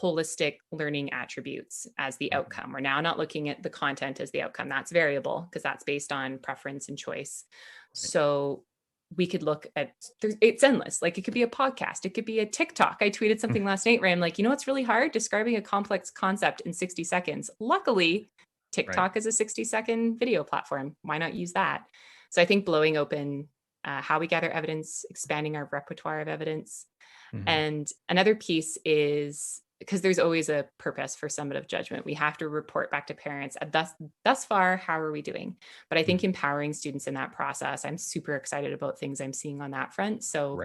holistic learning attributes as the outcome. We're now not looking at the content as the outcome. That's variable because that's based on preference and choice. Right. So we could look at, it's endless. Like it could be a podcast. It could be a TikTok. I tweeted something last night where I'm like, it's really hard describing a complex concept in 60 seconds. Luckily, TikTok is a 60-second video platform. Why not use that? So I think blowing open how we gather evidence, expanding our repertoire of evidence. Mm-hmm. And another piece is, because there's always a purpose for summative judgment, we have to report back to parents. Thus far, how are we doing? But I think empowering students in that process, I'm super excited about things I'm seeing on that front. So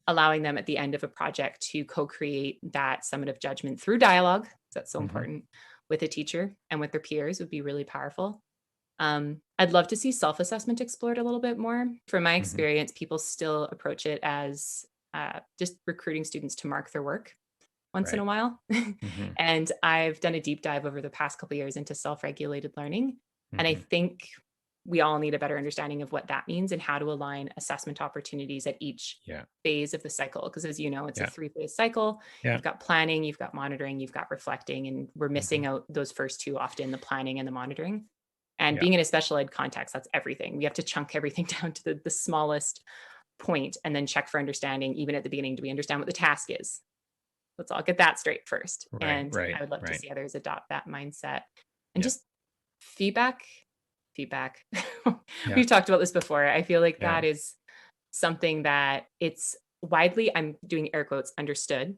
allowing them at the end of a project to co-create that summative judgment through dialogue, that's so important, with a teacher and with their peers would be really powerful. I'd love to see self-assessment explored a little bit more. From my experience, people still approach it as just recruiting students to mark their work once in a while. And I've done a deep dive over the past couple of years into self-regulated learning. And I think we all need a better understanding of what that means and how to align assessment opportunities at each phase of the cycle. Because as you know, it's a 3-phase cycle. You've got planning, you've got monitoring, you've got reflecting, and we're missing out those first two often, the planning and the monitoring. And being in a special ed context, that's everything. We have to chunk everything down to the smallest point and then check for understanding. Even at the beginning, do we understand what the task is? Let's all get that straight first. I would love to see others adopt that mindset. And just feedback. We've talked about this before. I feel like that is something that it's widely, I'm doing air quotes, understood.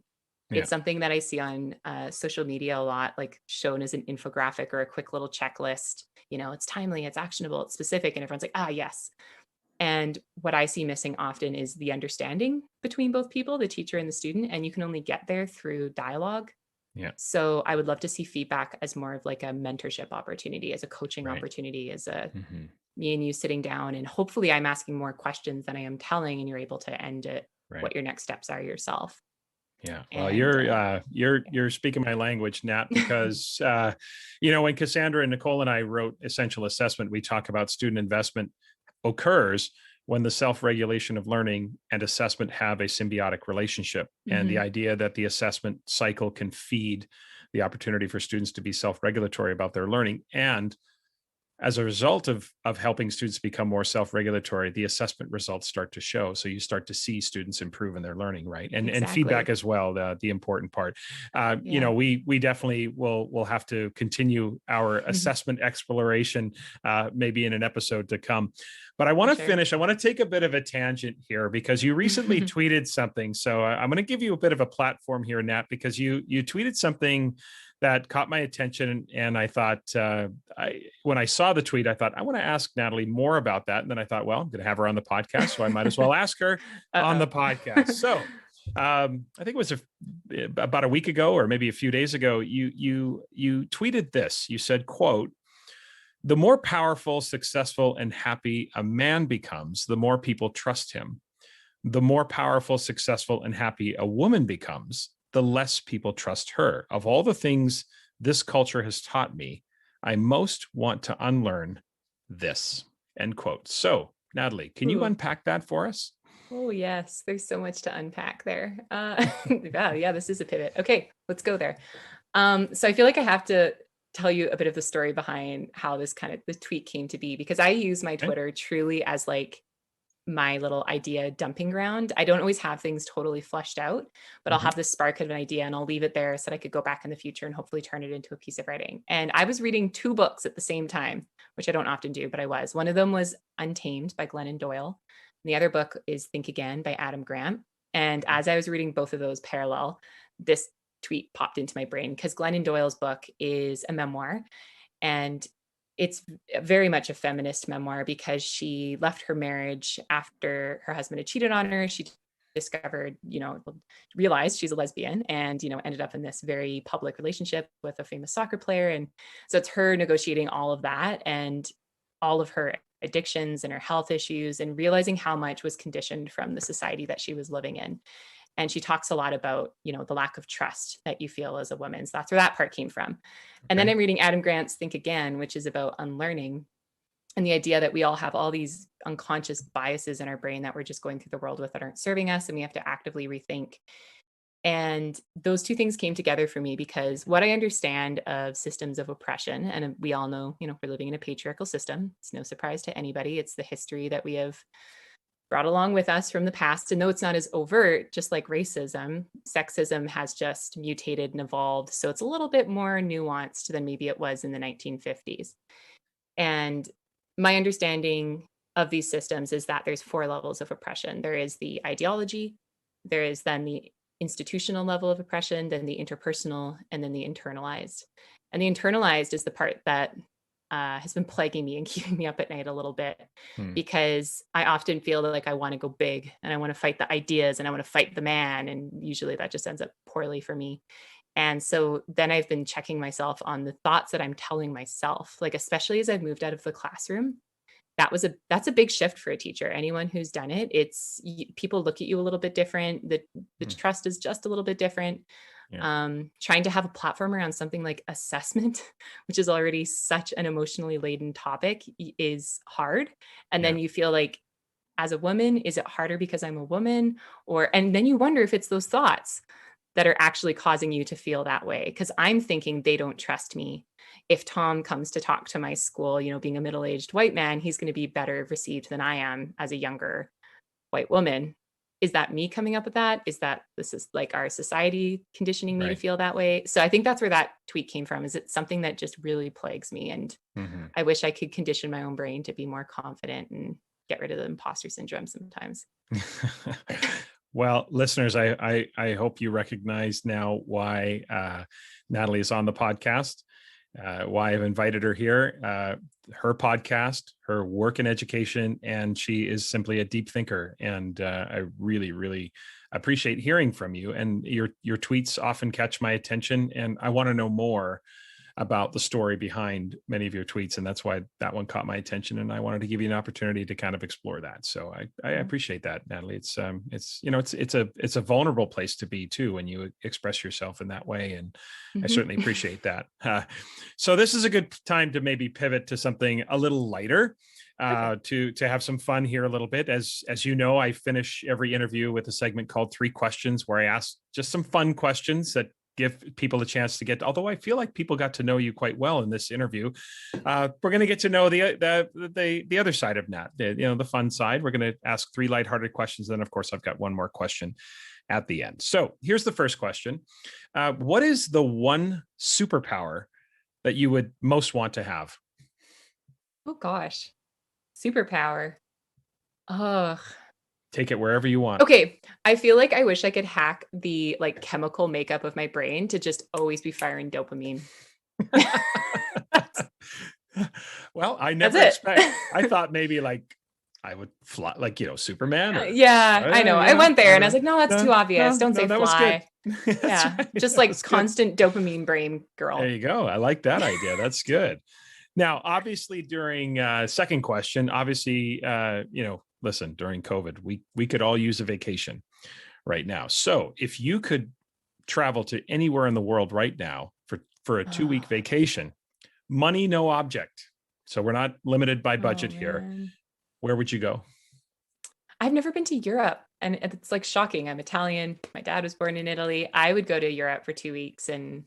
It's something that I see on social media a lot, like shown as an infographic or a quick little checklist. It's timely, it's actionable, it's specific. And everyone's like, yes. And what I see missing often is the understanding between both people, the teacher and the student. And you can only get there through dialogue. Yeah. So I would love to see feedback as more of like a mentorship opportunity, as a coaching opportunity, as a me and you sitting down, and hopefully I'm asking more questions than I am telling, and you're able to end it what your next steps are yourself. Yeah. Well, you're speaking my language, Nat, because when Cassandra and Nicole and I wrote Essential Assessment, we talk about student investment occurs when the self-regulation of learning and assessment have a symbiotic relationship. And the idea that the assessment cycle can feed the opportunity for students to be self-regulatory about their learning. And as a result of helping students become more self-regulatory, the assessment results start to show. So you start to see students improve in their learning, right? And feedback as well, the important part. We definitely will have to continue our assessment exploration, maybe in an episode to come. But I want to finish. I want to take a bit of a tangent here because you recently tweeted something. So I'm going to give you a bit of a platform here, Nat, because you tweeted something that caught my attention. And I thought, when I saw the tweet, I thought, I want to ask Natalie more about that. And then I thought, well, I'm going to have her on the podcast, so I might as well ask her on the podcast. So I think it was about a week ago, or maybe a few days ago, you tweeted this. You said, quote, "The more powerful, successful, and happy a man becomes, the more people trust him. The more powerful, successful, and happy a woman becomes, the less people trust her. Of all the things this culture has taught me, I most want to unlearn this," end quote. So, Natalie, can you unpack that for us? Oh, yes. There's so much to unpack there. This is a pivot. Okay, let's go there. So I feel like I have to tell you a bit of the story behind how this the tweet came to be, because I use my Twitter truly as like my little idea dumping ground. I don't always have things totally fleshed out, but I'll have this spark of an idea and I'll leave it there so that I could go back in the future and hopefully turn it into a piece of writing. And I was reading 2 books at the same time, which I don't often do, but I was. One of them was Untamed by Glennon Doyle. And the other book is Think Again by Adam Grant. And as I was reading both of those parallel, this tweet popped into my brain because Glennon Doyle's book is a memoir, and it's very much a feminist memoir because she left her marriage after her husband had cheated on her. She discovered, realized she's a lesbian and, ended up in this very public relationship with a famous soccer player. And so it's her negotiating all of that and all of her addictions and her health issues and realizing how much was conditioned from the society that she was living in. And she talks a lot about, the lack of trust that you feel as a woman. So that's where that part came from. Okay. And then I'm reading Adam Grant's Think Again, which is about unlearning and the idea that we all have all these unconscious biases in our brain that we're just going through the world with that aren't serving us. And we have to actively rethink. And those 2 things came together for me because what I understand of systems of oppression, and we all know, we're living in a patriarchal system. It's no surprise to anybody. It's the history that we have brought along with us from the past. And though it's not as overt, just like racism, sexism has just mutated and evolved. So it's a little bit more nuanced than maybe it was in the 1950s. And my understanding of these systems is that there's 4 levels of oppression. There is the ideology, there is then the institutional level of oppression, then the interpersonal, and then the internalized. And the internalized is the part that has been plaguing me and keeping me up at night a little bit because I often feel like I want to go big and I want to fight the ideas and I want to fight the man. And usually that just ends up poorly for me. And so then I've been checking myself on the thoughts that I'm telling myself, like, especially as I've moved out of the classroom. That's a big shift for a teacher. Anyone who's done it, people look at you a little bit different. The trust is just a little bit different. Yeah. Trying to have a platform around something like assessment, which is already such an emotionally laden topic, is hard. And then you feel like, as a woman, is it harder because I'm a woman? And then you wonder if it's those thoughts that are actually causing you to feel that way. Because I'm thinking they don't trust me. If Tom comes to talk to my school, being a middle-aged white man, he's going to be better received than I am as a younger white woman. Is that me coming up with that? This is like our society conditioning me to feel that way? So I think that's where that tweet came from. Is it something that just really plagues me? And I wish I could condition my own brain to be more confident and get rid of the imposter syndrome sometimes. Well, listeners, I hope you recognize now why Natalie is on the podcast, why I've invited her here. Her podcast, her work in education, and she is simply a deep thinker. And I really, really appreciate hearing from you. And your tweets often catch my attention, and I want to know more about the story behind many of your tweets. And that's why that one caught my attention. And I wanted to give you an opportunity to kind of explore that. So I appreciate that, Natalie. It's a vulnerable place to be too, when you express yourself in that way. And I certainly appreciate that. So this is a good time to maybe pivot to something a little lighter, to have some fun here a little bit. As you know, I finish every interview with a segment called 3 Questions, where I ask just some fun questions that give people a chance to although I feel like people got to know you quite well in this interview. We're going to get to know the other side of Nat, the fun side. We're going to ask 3 lighthearted questions. Then of course, I've got one more question at the end. So here's the first question. What is the one superpower that you would most want to have? Oh gosh. Superpower. Ugh. Take it wherever you want. Okay. I feel like I wish I could hack the chemical makeup of my brain to just always be firing dopamine. Well, I never I thought maybe I would fly, Superman. I know. I went there and I was like, no, that's too obvious. Don't say fly. Yeah. Right. Just constant dopamine brain girl. There you go. I like that idea. That's good. Now, obviously during second question, listen, during COVID, we could all use a vacation right now. So if you could travel to anywhere in the world right now for a 2-week vacation, money, no object. So we're not limited by budget here. Where would you go? I've never been to Europe, and it's shocking. I'm Italian. My dad was born in Italy. I would go to Europe for 2 weeks and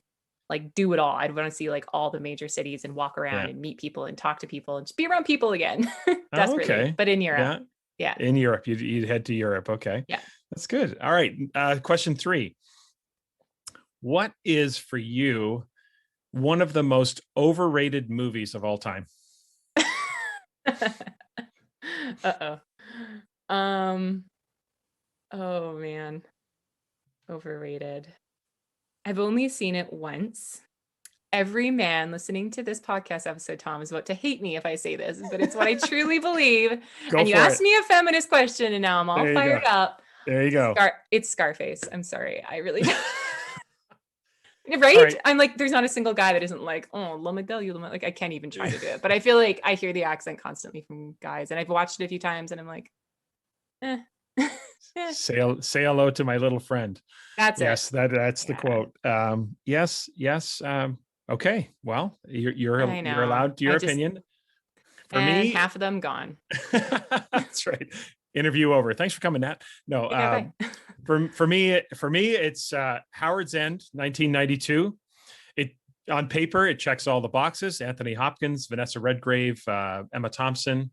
do it all. I'd want to see all the major cities and walk around and meet people and talk to people and just be around people again. Desperately, but in Europe. Yeah. In Europe, you'd head to Europe. Okay. Yeah. That's good. All right. Question 3. What is for you one of the most overrated movies of all time? Uh-oh. Oh man. Overrated. I've only seen it once. Every man listening to this podcast episode, Tom, is about to hate me if I say this, but it's what I truly believe. Go and you for asked it. me a feminist question, and now I'm all There you fired go. up. There you go. It's Scarface. I'm sorry. I really don't. All Right? right. I'm like, there's not a single guy that isn't like, oh, La Medallion. Like, I can't even try to do it. But I feel like I hear the accent constantly from guys, and I've watched it a few times, and I'm like, eh. Say hello to my little friend. That's Yes, it. that's the quote. Yes. Okay. Well, you're I know. allowed your opinion. For and me, half of them gone. that's right. Interview over. Thanks for coming, Nat. No, Yeah, for me, it's Howard's End, 1992. It on paper, it checks all the boxes. Anthony Hopkins, Vanessa Redgrave, Emma Thompson.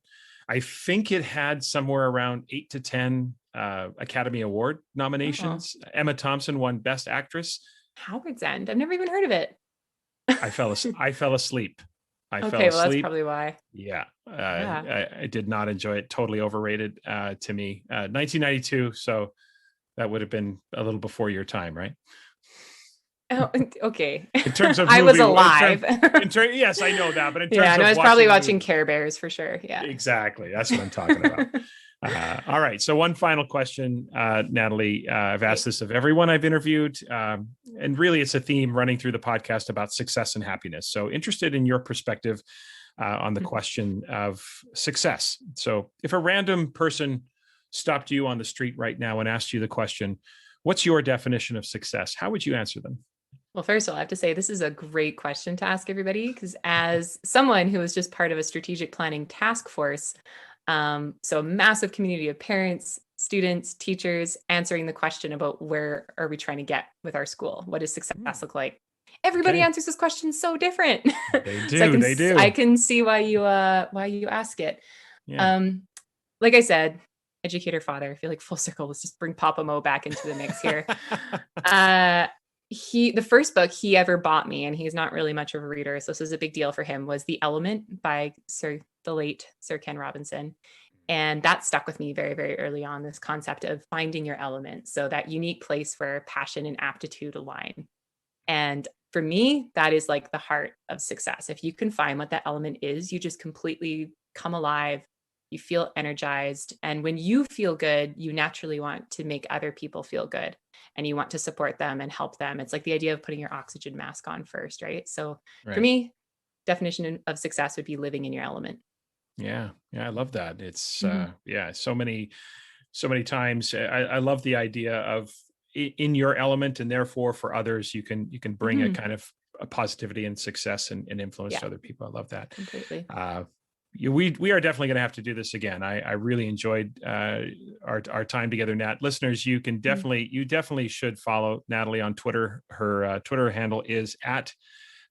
I think it had somewhere around 8 to 10 Academy Award nominations. Emma Thompson won Best Actress. Howard's End. I've never even heard of it. I fell asleep. I fell asleep. Well, that's probably why. Yeah. I did not enjoy it. Totally overrated to me. 1992. So that would have been a little before your time, right? Oh, okay. In terms of I was movie, alive. Yes, I know that. But in terms I of was probably watching Care Bears for sure. Yeah. Exactly. That's what I'm talking about. All right. So one final question, Natalie. I've asked this of everyone I've interviewed. And really, it's a theme running through the podcast about success and happiness. So interested in your perspective on the question of success. So if a random person stopped you on the street right now and asked you the question, what's your definition of success? How would you answer them? Well, first of all, I have to say this is a great question to ask everybody, because as someone who was just part of a strategic planning task force, so a massive community of parents, students, teachers answering the question about where are we trying to get with our school? What does success look like? Everybody answers this question so different. They do. They do. I can see why you ask it. Yeah. Like I said, educator father. I feel like full circle. Let's just bring Papa Mo back into the mix here. The first book he ever bought me, and he's not really much of a reader, so this is a big deal for him, was The Element by the late Sir Ken Robinson. And that stuck with me very, very early on, this concept of finding your element. So that unique place where passion and aptitude align. And for me, that is like the heart of success. If you can find what that element is, you just completely come alive. You feel energized. And when you feel good, you naturally want to make other people feel good, and you want to support them and help them. It's like the idea of putting your oxygen mask on first, right? So for me, definition of success would be living in your element. Yeah. I love that. It's so many times. I love the idea of in your element, and therefore for others, you can bring a kind of a positivity and success and influence to other people. I love that. Completely. We are definitely going to have to do this again. I really enjoyed our time together, Nat. Listeners, you definitely should follow Natalie on Twitter. Her Twitter handle is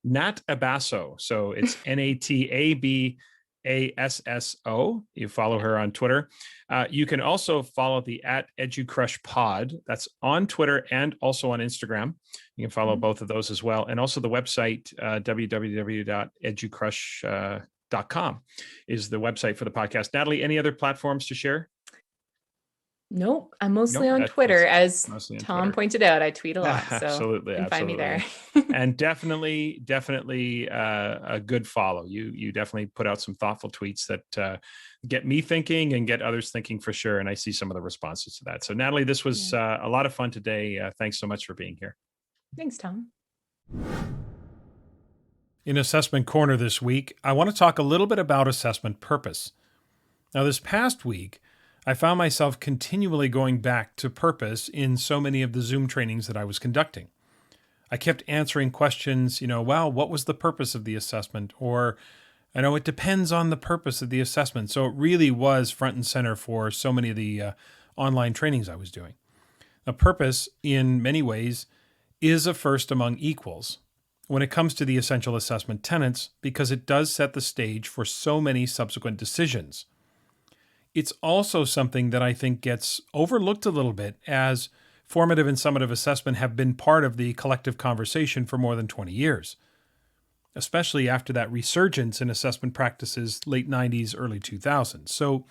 @Natabasso. So it's NATABASSO. You follow her on Twitter. You can also follow the @EduCrush Pod. That's on Twitter and also on Instagram. You can follow both of those as well. And also the website, www.educrush.com is the website for the podcast. Natalie, any other platforms to share? Nope. I'm mostly on Twitter, as Tom pointed out. I tweet a lot. So absolutely. You can find me there. And definitely a good follow. You definitely put out some thoughtful tweets that get me thinking and get others thinking for sure. And I see some of the responses to that. So Natalie, this was a lot of fun today. Thanks so much for being here. Thanks, Tom. In Assessment Corner this week, I want to talk a little bit about assessment purpose. Now, this past week, I found myself continually going back to purpose in so many of the Zoom trainings that I was conducting. I kept answering questions, what was the purpose of the assessment? Or, I know it depends on the purpose of the assessment. So it really was front and center for so many of the online trainings I was doing. A purpose, in many ways, is a first among equals when it comes to the essential assessment tenets, because it does set the stage for so many subsequent decisions. it's also something that I think gets overlooked a little bit, as formative and summative assessment have been part of the collective conversation for more than 20 years, especially after that resurgence in assessment practices late 90s, early 2000s. So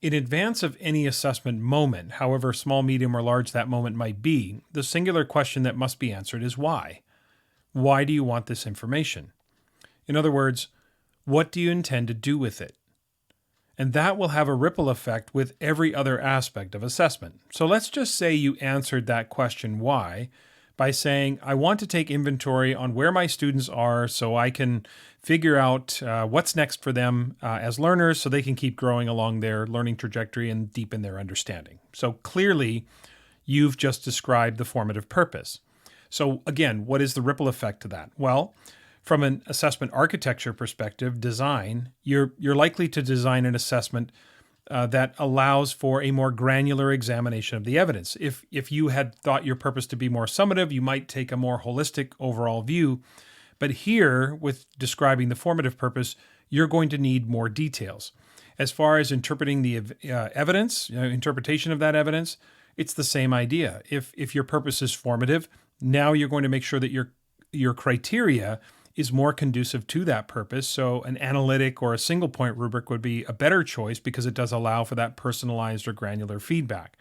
in advance of any assessment moment, however small, medium, or large that moment might be, the singular question that must be answered is why? Why do you want this information? In other words, what do you intend to do with it? And that will have a ripple effect with every other aspect of assessment. So let's just say you answered that question, why, by saying, I want to take inventory on where my students are so I can figure out what's next for them as learners so they can keep growing along their learning trajectory and deepen their understanding. So clearly, you've just described the formative purpose. So again, what is the ripple effect to that? Well, from an assessment architecture perspective, design, you're likely to design an assessment that allows for a more granular examination of the evidence. If you had thought your purpose to be more summative, you might take a more holistic overall view. But here, with describing the formative purpose, you're going to need more details. As far as interpreting the evidence, interpretation of that evidence, it's the same idea. If your purpose is formative, now you're going to make sure that your criteria is more conducive to that purpose. So an analytic or a single point rubric would be a better choice because it does allow for that personalized or granular feedback.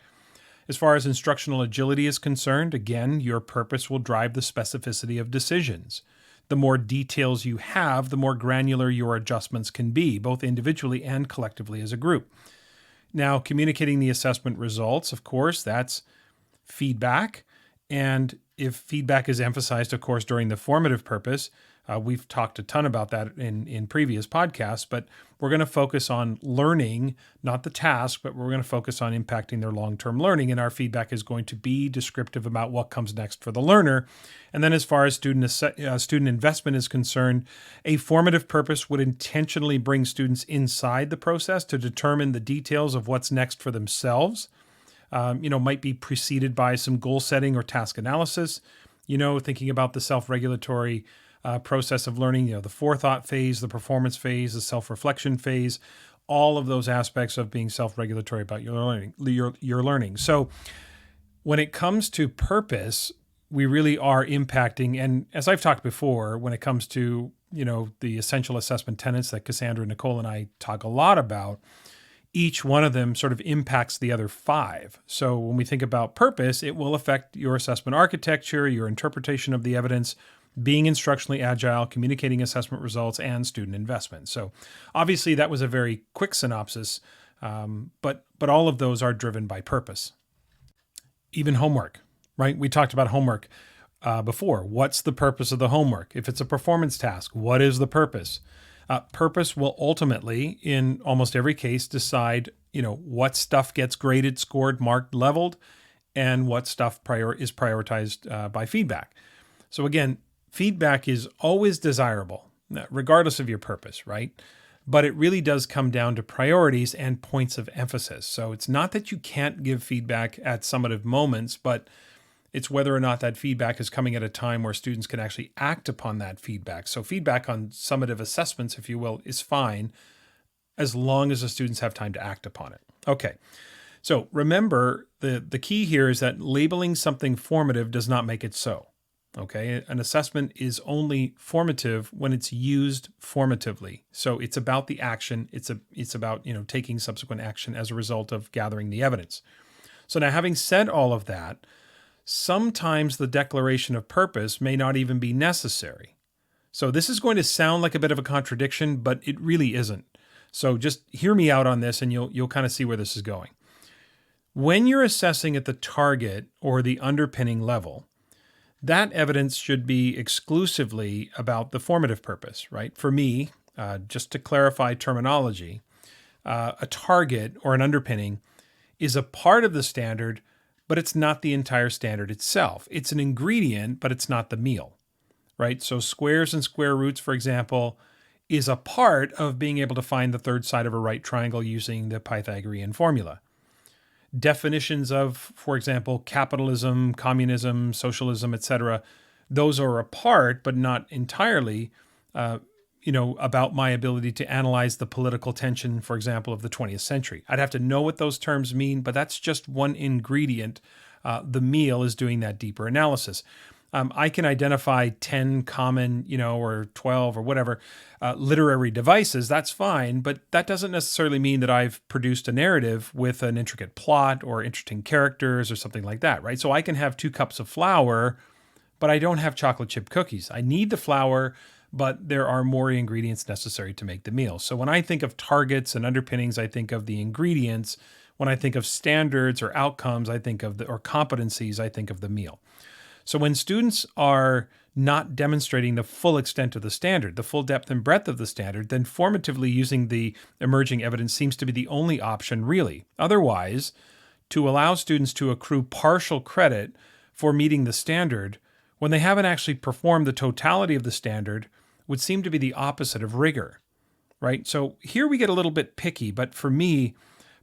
As far as instructional agility is concerned, again, your purpose will drive the specificity of decisions. The more details you have, the more granular your adjustments can be, both individually and collectively as a group. Now, communicating the assessment results, of course, that's feedback. And if feedback is emphasized, of course, during the formative purpose, we've talked a ton about that in previous podcasts, but we're going to focus on learning, not the task, but we're going to focus on impacting their long-term learning. And our feedback is going to be descriptive about what comes next for the learner. And then as far as student investment is concerned, a formative purpose would intentionally bring students inside the process to determine the details of what's next for themselves. Might be preceded by some goal setting or task analysis, thinking about the self-regulatory process of learning, the forethought phase, the performance phase, the self-reflection phase, all of those aspects of being self-regulatory about your learning. So when it comes to purpose, we really are impacting, and as I've talked before, when it comes to, the essential assessment tenets that Cassandra, Nicole, and I talk a lot about, each one of them sort of impacts the other 5. So when we think about purpose, it will affect your assessment architecture, your interpretation of the evidence, being instructionally agile, communicating assessment results, and student investment. So obviously that was a very quick synopsis, but all of those are driven by purpose. Even homework, right? We talked about homework before. What's the purpose of the homework? If it's a performance task, what is the purpose? Purpose will ultimately, in almost every case, decide, what stuff gets graded, scored, marked, leveled, and what stuff is prioritized by feedback. So again, feedback is always desirable, regardless of your purpose, right? But it really does come down to priorities and points of emphasis. So it's not that you can't give feedback at summative moments, but it's whether or not that feedback is coming at a time where students can actually act upon that feedback. So feedback on summative assessments, if you will, is fine as long as the students have time to act upon it. Okay, so remember, the key here is that labeling something formative does not make it so. Okay, an assessment is only formative when it's used formatively. So it's about the action. It's about taking subsequent action as a result of gathering the evidence. So now, having said all of that, sometimes the declaration of purpose may not even be necessary. So this is going to sound like a bit of a contradiction, but it really isn't. So just hear me out on this, and you'll kind of see where this is going. When you're assessing at the target or the underpinning level, that evidence should be exclusively about the formative purpose, right? For me, just to clarify terminology, a target or an underpinning is a part of the standard, but it's not the entire standard itself. It's an ingredient, but it's not the meal, right? So squares and square roots, for example, is a part of being able to find the third side of a right triangle using the Pythagorean formula. Definitions of, for example, capitalism, communism, socialism, etc., those are a part, but not entirely, about my ability to analyze the political tension, for example, of the 20th century. I'd have to know what those terms mean, but that's just one ingredient. The meal is doing that deeper analysis. I can identify 10 common, or 12 or whatever literary devices. That's fine, but that doesn't necessarily mean that I've produced a narrative with an intricate plot or interesting characters or something like that, right? So I can have 2 cups of flour, but I don't have chocolate chip cookies. I need the flour, but there are more ingredients necessary to make the meal. So when I think of targets and underpinnings, I think of the ingredients. When I think of standards or outcomes, I think of or competencies, I think of the meal. So when students are not demonstrating the full extent of the standard, the full depth and breadth of the standard, then formatively using the emerging evidence seems to be the only option really. Otherwise, to allow students to accrue partial credit for meeting the standard when they haven't actually performed the totality of the standard would seem to be the opposite of rigor, right? So here we get a little bit picky, but for me,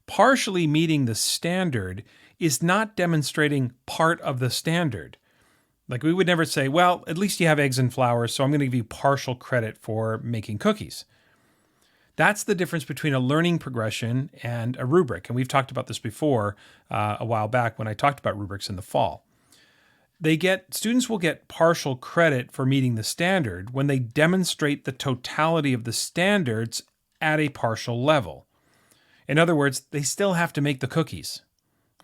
partially meeting the standard is not demonstrating part of the standard. Like we would never say, well, at least you have eggs and flour, so I'm going to give you partial credit for making cookies. That's the difference between a learning progression and a rubric. And we've talked about this before a while back when I talked about rubrics in the fall. Students will get partial credit for meeting the standard when they demonstrate the totality of the standards at a partial level. In other words, they still have to make the cookies.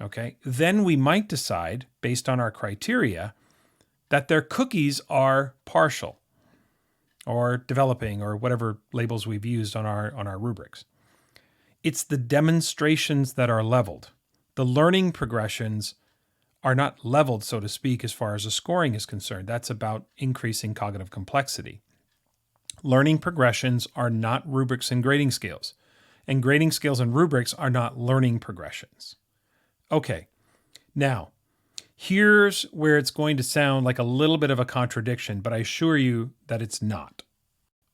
Okay? Then we might decide, based on our criteria, that their cookies are partial or developing or whatever labels we've used on our rubrics. It's the demonstrations that are leveled. The learning progressions are not leveled, so to speak, as far as the scoring is concerned. That's about increasing cognitive complexity. Learning progressions are not rubrics and grading scales. And grading scales and rubrics are not learning progressions. Okay, now, here's where it's going to sound like a little bit of a contradiction, but I assure you that it's not.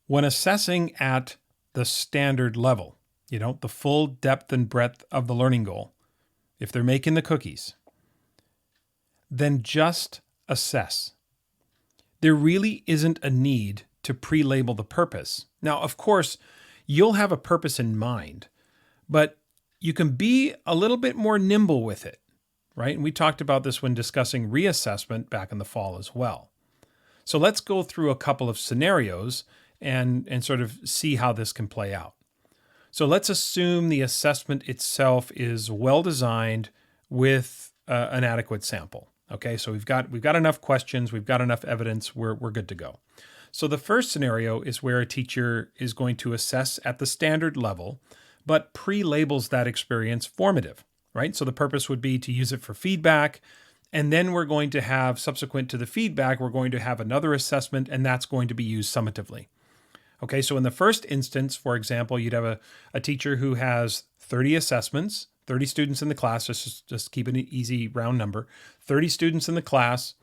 When assessing at the standard level, the full depth and breadth of the learning goal, if they're making the cookies, then just assess. There really isn't a need to pre-label the purpose. Now, of course, you'll have a purpose in mind, but you can be a little bit more nimble with it, right? And we talked about this when discussing reassessment back in the fall as well. So let's go through a couple of scenarios and sort of see how this can play out. So let's assume the assessment itself is well designed with an adequate sample. Okay, so we've got enough questions, we've got enough evidence, we're good to go. So the first scenario is where a teacher is going to assess at the standard level, but pre-labels that experience formative, right? So the purpose would be to use it for feedback, and then we're going to have, subsequent to the feedback, we're going to have another assessment, and that's going to be used summatively. Okay, so in the first instance, for example, you'd have a teacher who has 30 assessments, 30 students in the class, just keep it an easy round number, 30 students in the class,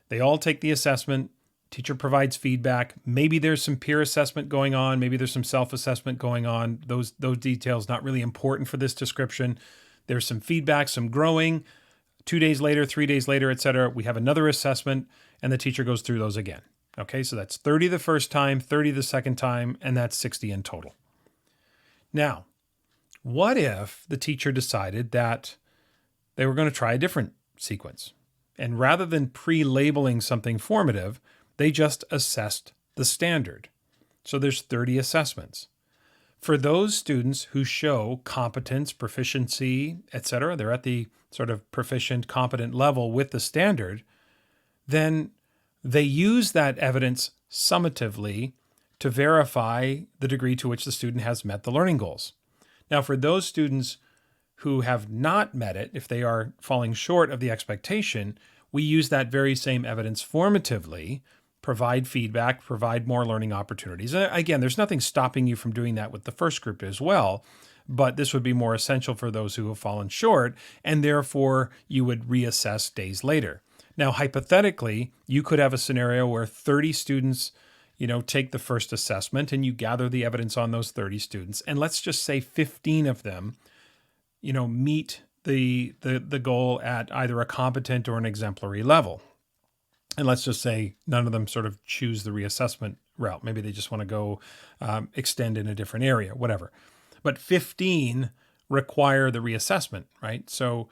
they all take the assessment, teacher provides feedback, maybe there's some peer assessment going on, maybe there's some self-assessment going on, those details not really important for this description, there's some feedback, some growing, 2 days later, 3 days later, etc., we have another assessment, and the teacher goes through those again. Okay, so that's 30 the first time, 30 the second time, and that's 60 in total. Now, what if the teacher decided that they were going to try a different sequence? And rather than pre-labeling something formative, they just assessed the standard. So there's 30 assessments. For those students who show competence, proficiency, etc., they're at the sort of proficient, competent level with the standard, then they use that evidence summatively to verify the degree to which the student has met the learning goals. Now, for those students who have not met it, if they are falling short of the expectation, we use that very same evidence formatively, provide feedback, provide more learning opportunities. Again, there's nothing stopping you from doing that with the first group as well, but this would be more essential for those who have fallen short, and therefore you would reassess days later. Now, hypothetically, you could have a scenario where 30 students take the first assessment and you gather the evidence on those 30 students. And let's just say 15 of them, meet the goal at either a competent or an exemplary level. And let's just say none of them sort of choose the reassessment route. Maybe they just want to go extend in a different area, whatever. But 15 require the reassessment, right? So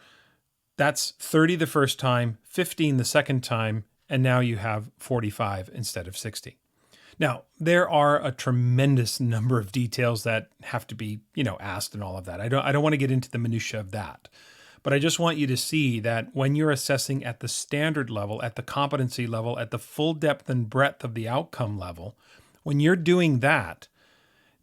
that's 30 the first time, 15 the second time, and now you have 45 instead of 60. Now, there are a tremendous number of details that have to be, asked and all of that. I don't want to get into the minutia of that. But I just want you to see that when you're assessing at the standard level, at the competency level, at the full depth and breadth of the outcome level, when you're doing that,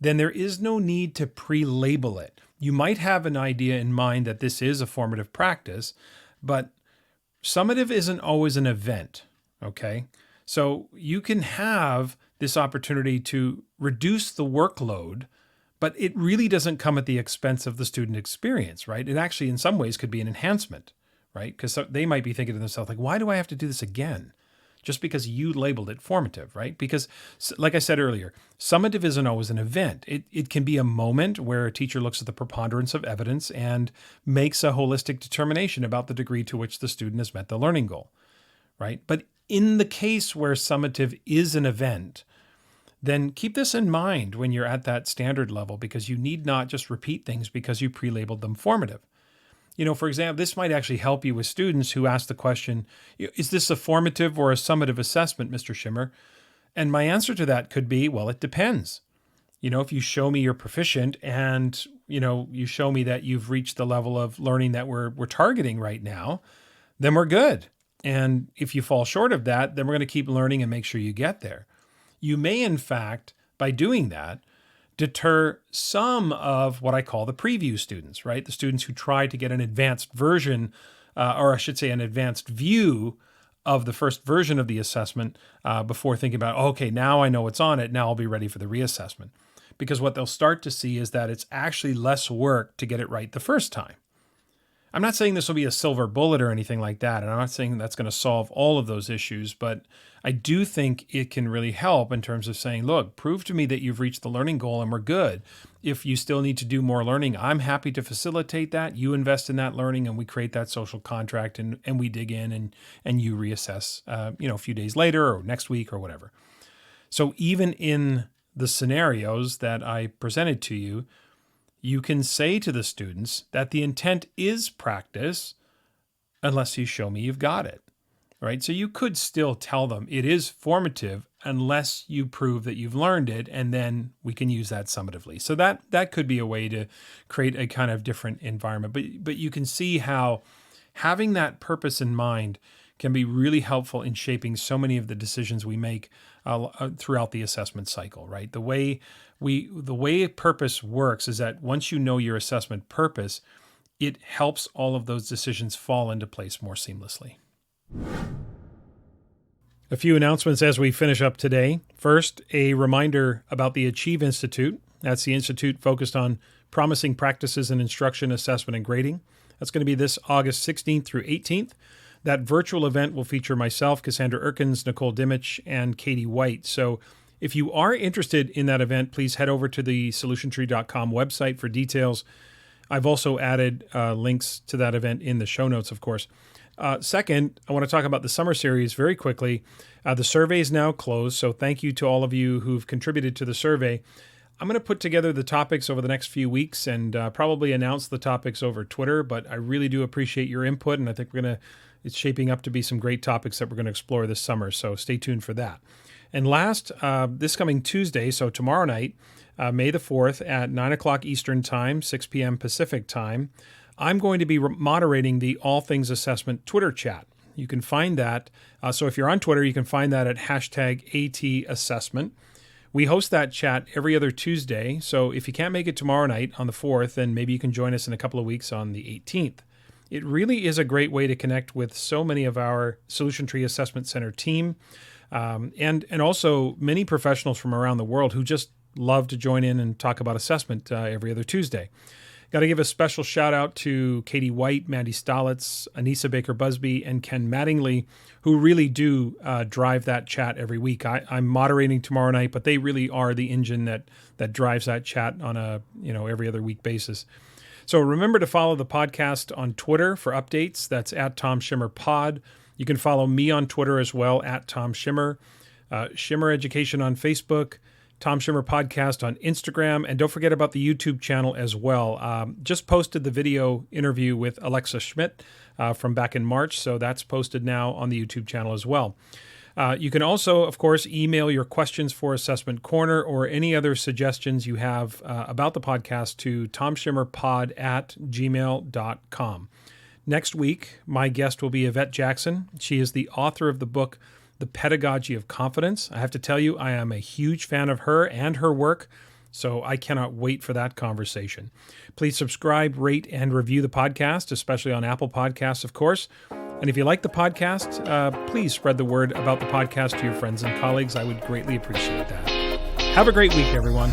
then there is no need to pre-label it. You might have an idea in mind that this is a formative practice, but summative isn't always an event, okay? So you can have this opportunity to reduce the workload, but it really doesn't come at the expense of the student experience, right? It actually, in some ways, could be an enhancement, right? Because they might be thinking to themselves, like, why do I have to do this again? Just because you labeled it formative, right? Because, like I said earlier, summative isn't always an event. It can be a moment where a teacher looks at the preponderance of evidence and makes a holistic determination about the degree to which the student has met the learning goal, right? But in the case where summative is an event, then keep this in mind when you're at that standard level, because you need not just repeat things because you pre-labeled them formative. For example, this might actually help you with students who ask the question, is this a formative or a summative assessment, Mr. Shimmer? And my answer to that could be, well, it depends. If you show me you're proficient and, you show me that you've reached the level of learning that we're targeting right now, then we're good. And if you fall short of that, then we're going to keep learning and make sure you get there. You may, in fact, by doing that, deter some of what I call the preview students, right? The students who try to get an advanced version, or I should say an advanced view of the first version of the assessment before thinking about, okay, now I know what's on it, now I'll be ready for the reassessment. Because what they'll start to see is that it's actually less work to get it right the first time. I'm not saying this will be a silver bullet or anything like that, and I'm not saying that's going to solve all of those issues, but I do think it can really help in terms of saying, look, prove to me that you've reached the learning goal and we're good. If you still need to do more learning, I'm happy to facilitate that. You invest in that learning and we create that social contract and we dig in and you reassess, a few days later or next week or whatever. So even in the scenarios that I presented to you, you can say to the students that the intent is practice unless you show me you've got it, right? So you could still tell them it is formative unless you prove that you've learned it, and then we can use that summatively. So that could be a way to create a kind of different environment. But you can see how having that purpose in mind can be really helpful in shaping so many of the decisions we make throughout the assessment cycle, right? The way purpose works is that once you know your assessment purpose, it helps all of those decisions fall into place more seamlessly. A few announcements as we finish up today. First, a reminder about the Achieve Institute. That's the institute focused on promising practices in instruction, assessment, and grading. That's going to be this August 16th through 18th. That virtual event will feature myself, Cassandra Erkins, Nicole Dimich, and Katie White. So if you are interested in that event, please head over to the solutiontree.com website for details. I've also added links to that event in the show notes, of course. Second, I want to talk about the summer series very quickly. The survey is now closed, so thank you to all of you who've contributed to the survey. I'm going to put together the topics over the next few weeks and probably announce the topics over Twitter, but I really do appreciate your input, and I think it's shaping up to be some great topics that we're going to explore this summer, so stay tuned for that. And last, this coming Tuesday, so tomorrow night, May the 4th at 9 o'clock Eastern Time, 6 p.m. Pacific Time, I'm going to be moderating the All Things Assessment Twitter chat. You can find that. So if you're on Twitter, you can find that at #ATAssessment. We host that chat every other Tuesday. So if you can't make it tomorrow night on the 4th, then maybe you can join us in a couple of weeks on the 18th. It really is a great way to connect with so many of our Solution Tree Assessment Center team and also many professionals from around the world who just love to join in and talk about assessment every other Tuesday. Got to give a special shout out to Katie White, Mandy Stolitz, Anissa Baker-Busby, and Ken Mattingly, who really do drive that chat every week. I'm moderating tomorrow night, but they really are the engine that drives that chat on a every other week basis. So remember to follow the podcast on Twitter for updates. That's @TomShimmerPod. You can follow me on Twitter as well, @TomShimmer. Shimmer Education on Facebook, Tom Shimmer Podcast on Instagram, and don't forget about the YouTube channel as well. Just posted the video interview with Alexa Schmidt from back in March, so that's posted now on the YouTube channel as well. You can also, of course, email your questions for Assessment Corner or any other suggestions you have about the podcast to tomshimmerpod@gmail.com. Next week, my guest will be Yvette Jackson. She is the author of the book, The Pedagogy of Confidence. I have to tell you, I am a huge fan of her and her work, so I cannot wait for that conversation. Please subscribe, rate, and review the podcast, especially on Apple Podcasts, of course. And if you like the podcast, please spread the word about the podcast to your friends and colleagues. I would greatly appreciate that. Have a great week, everyone.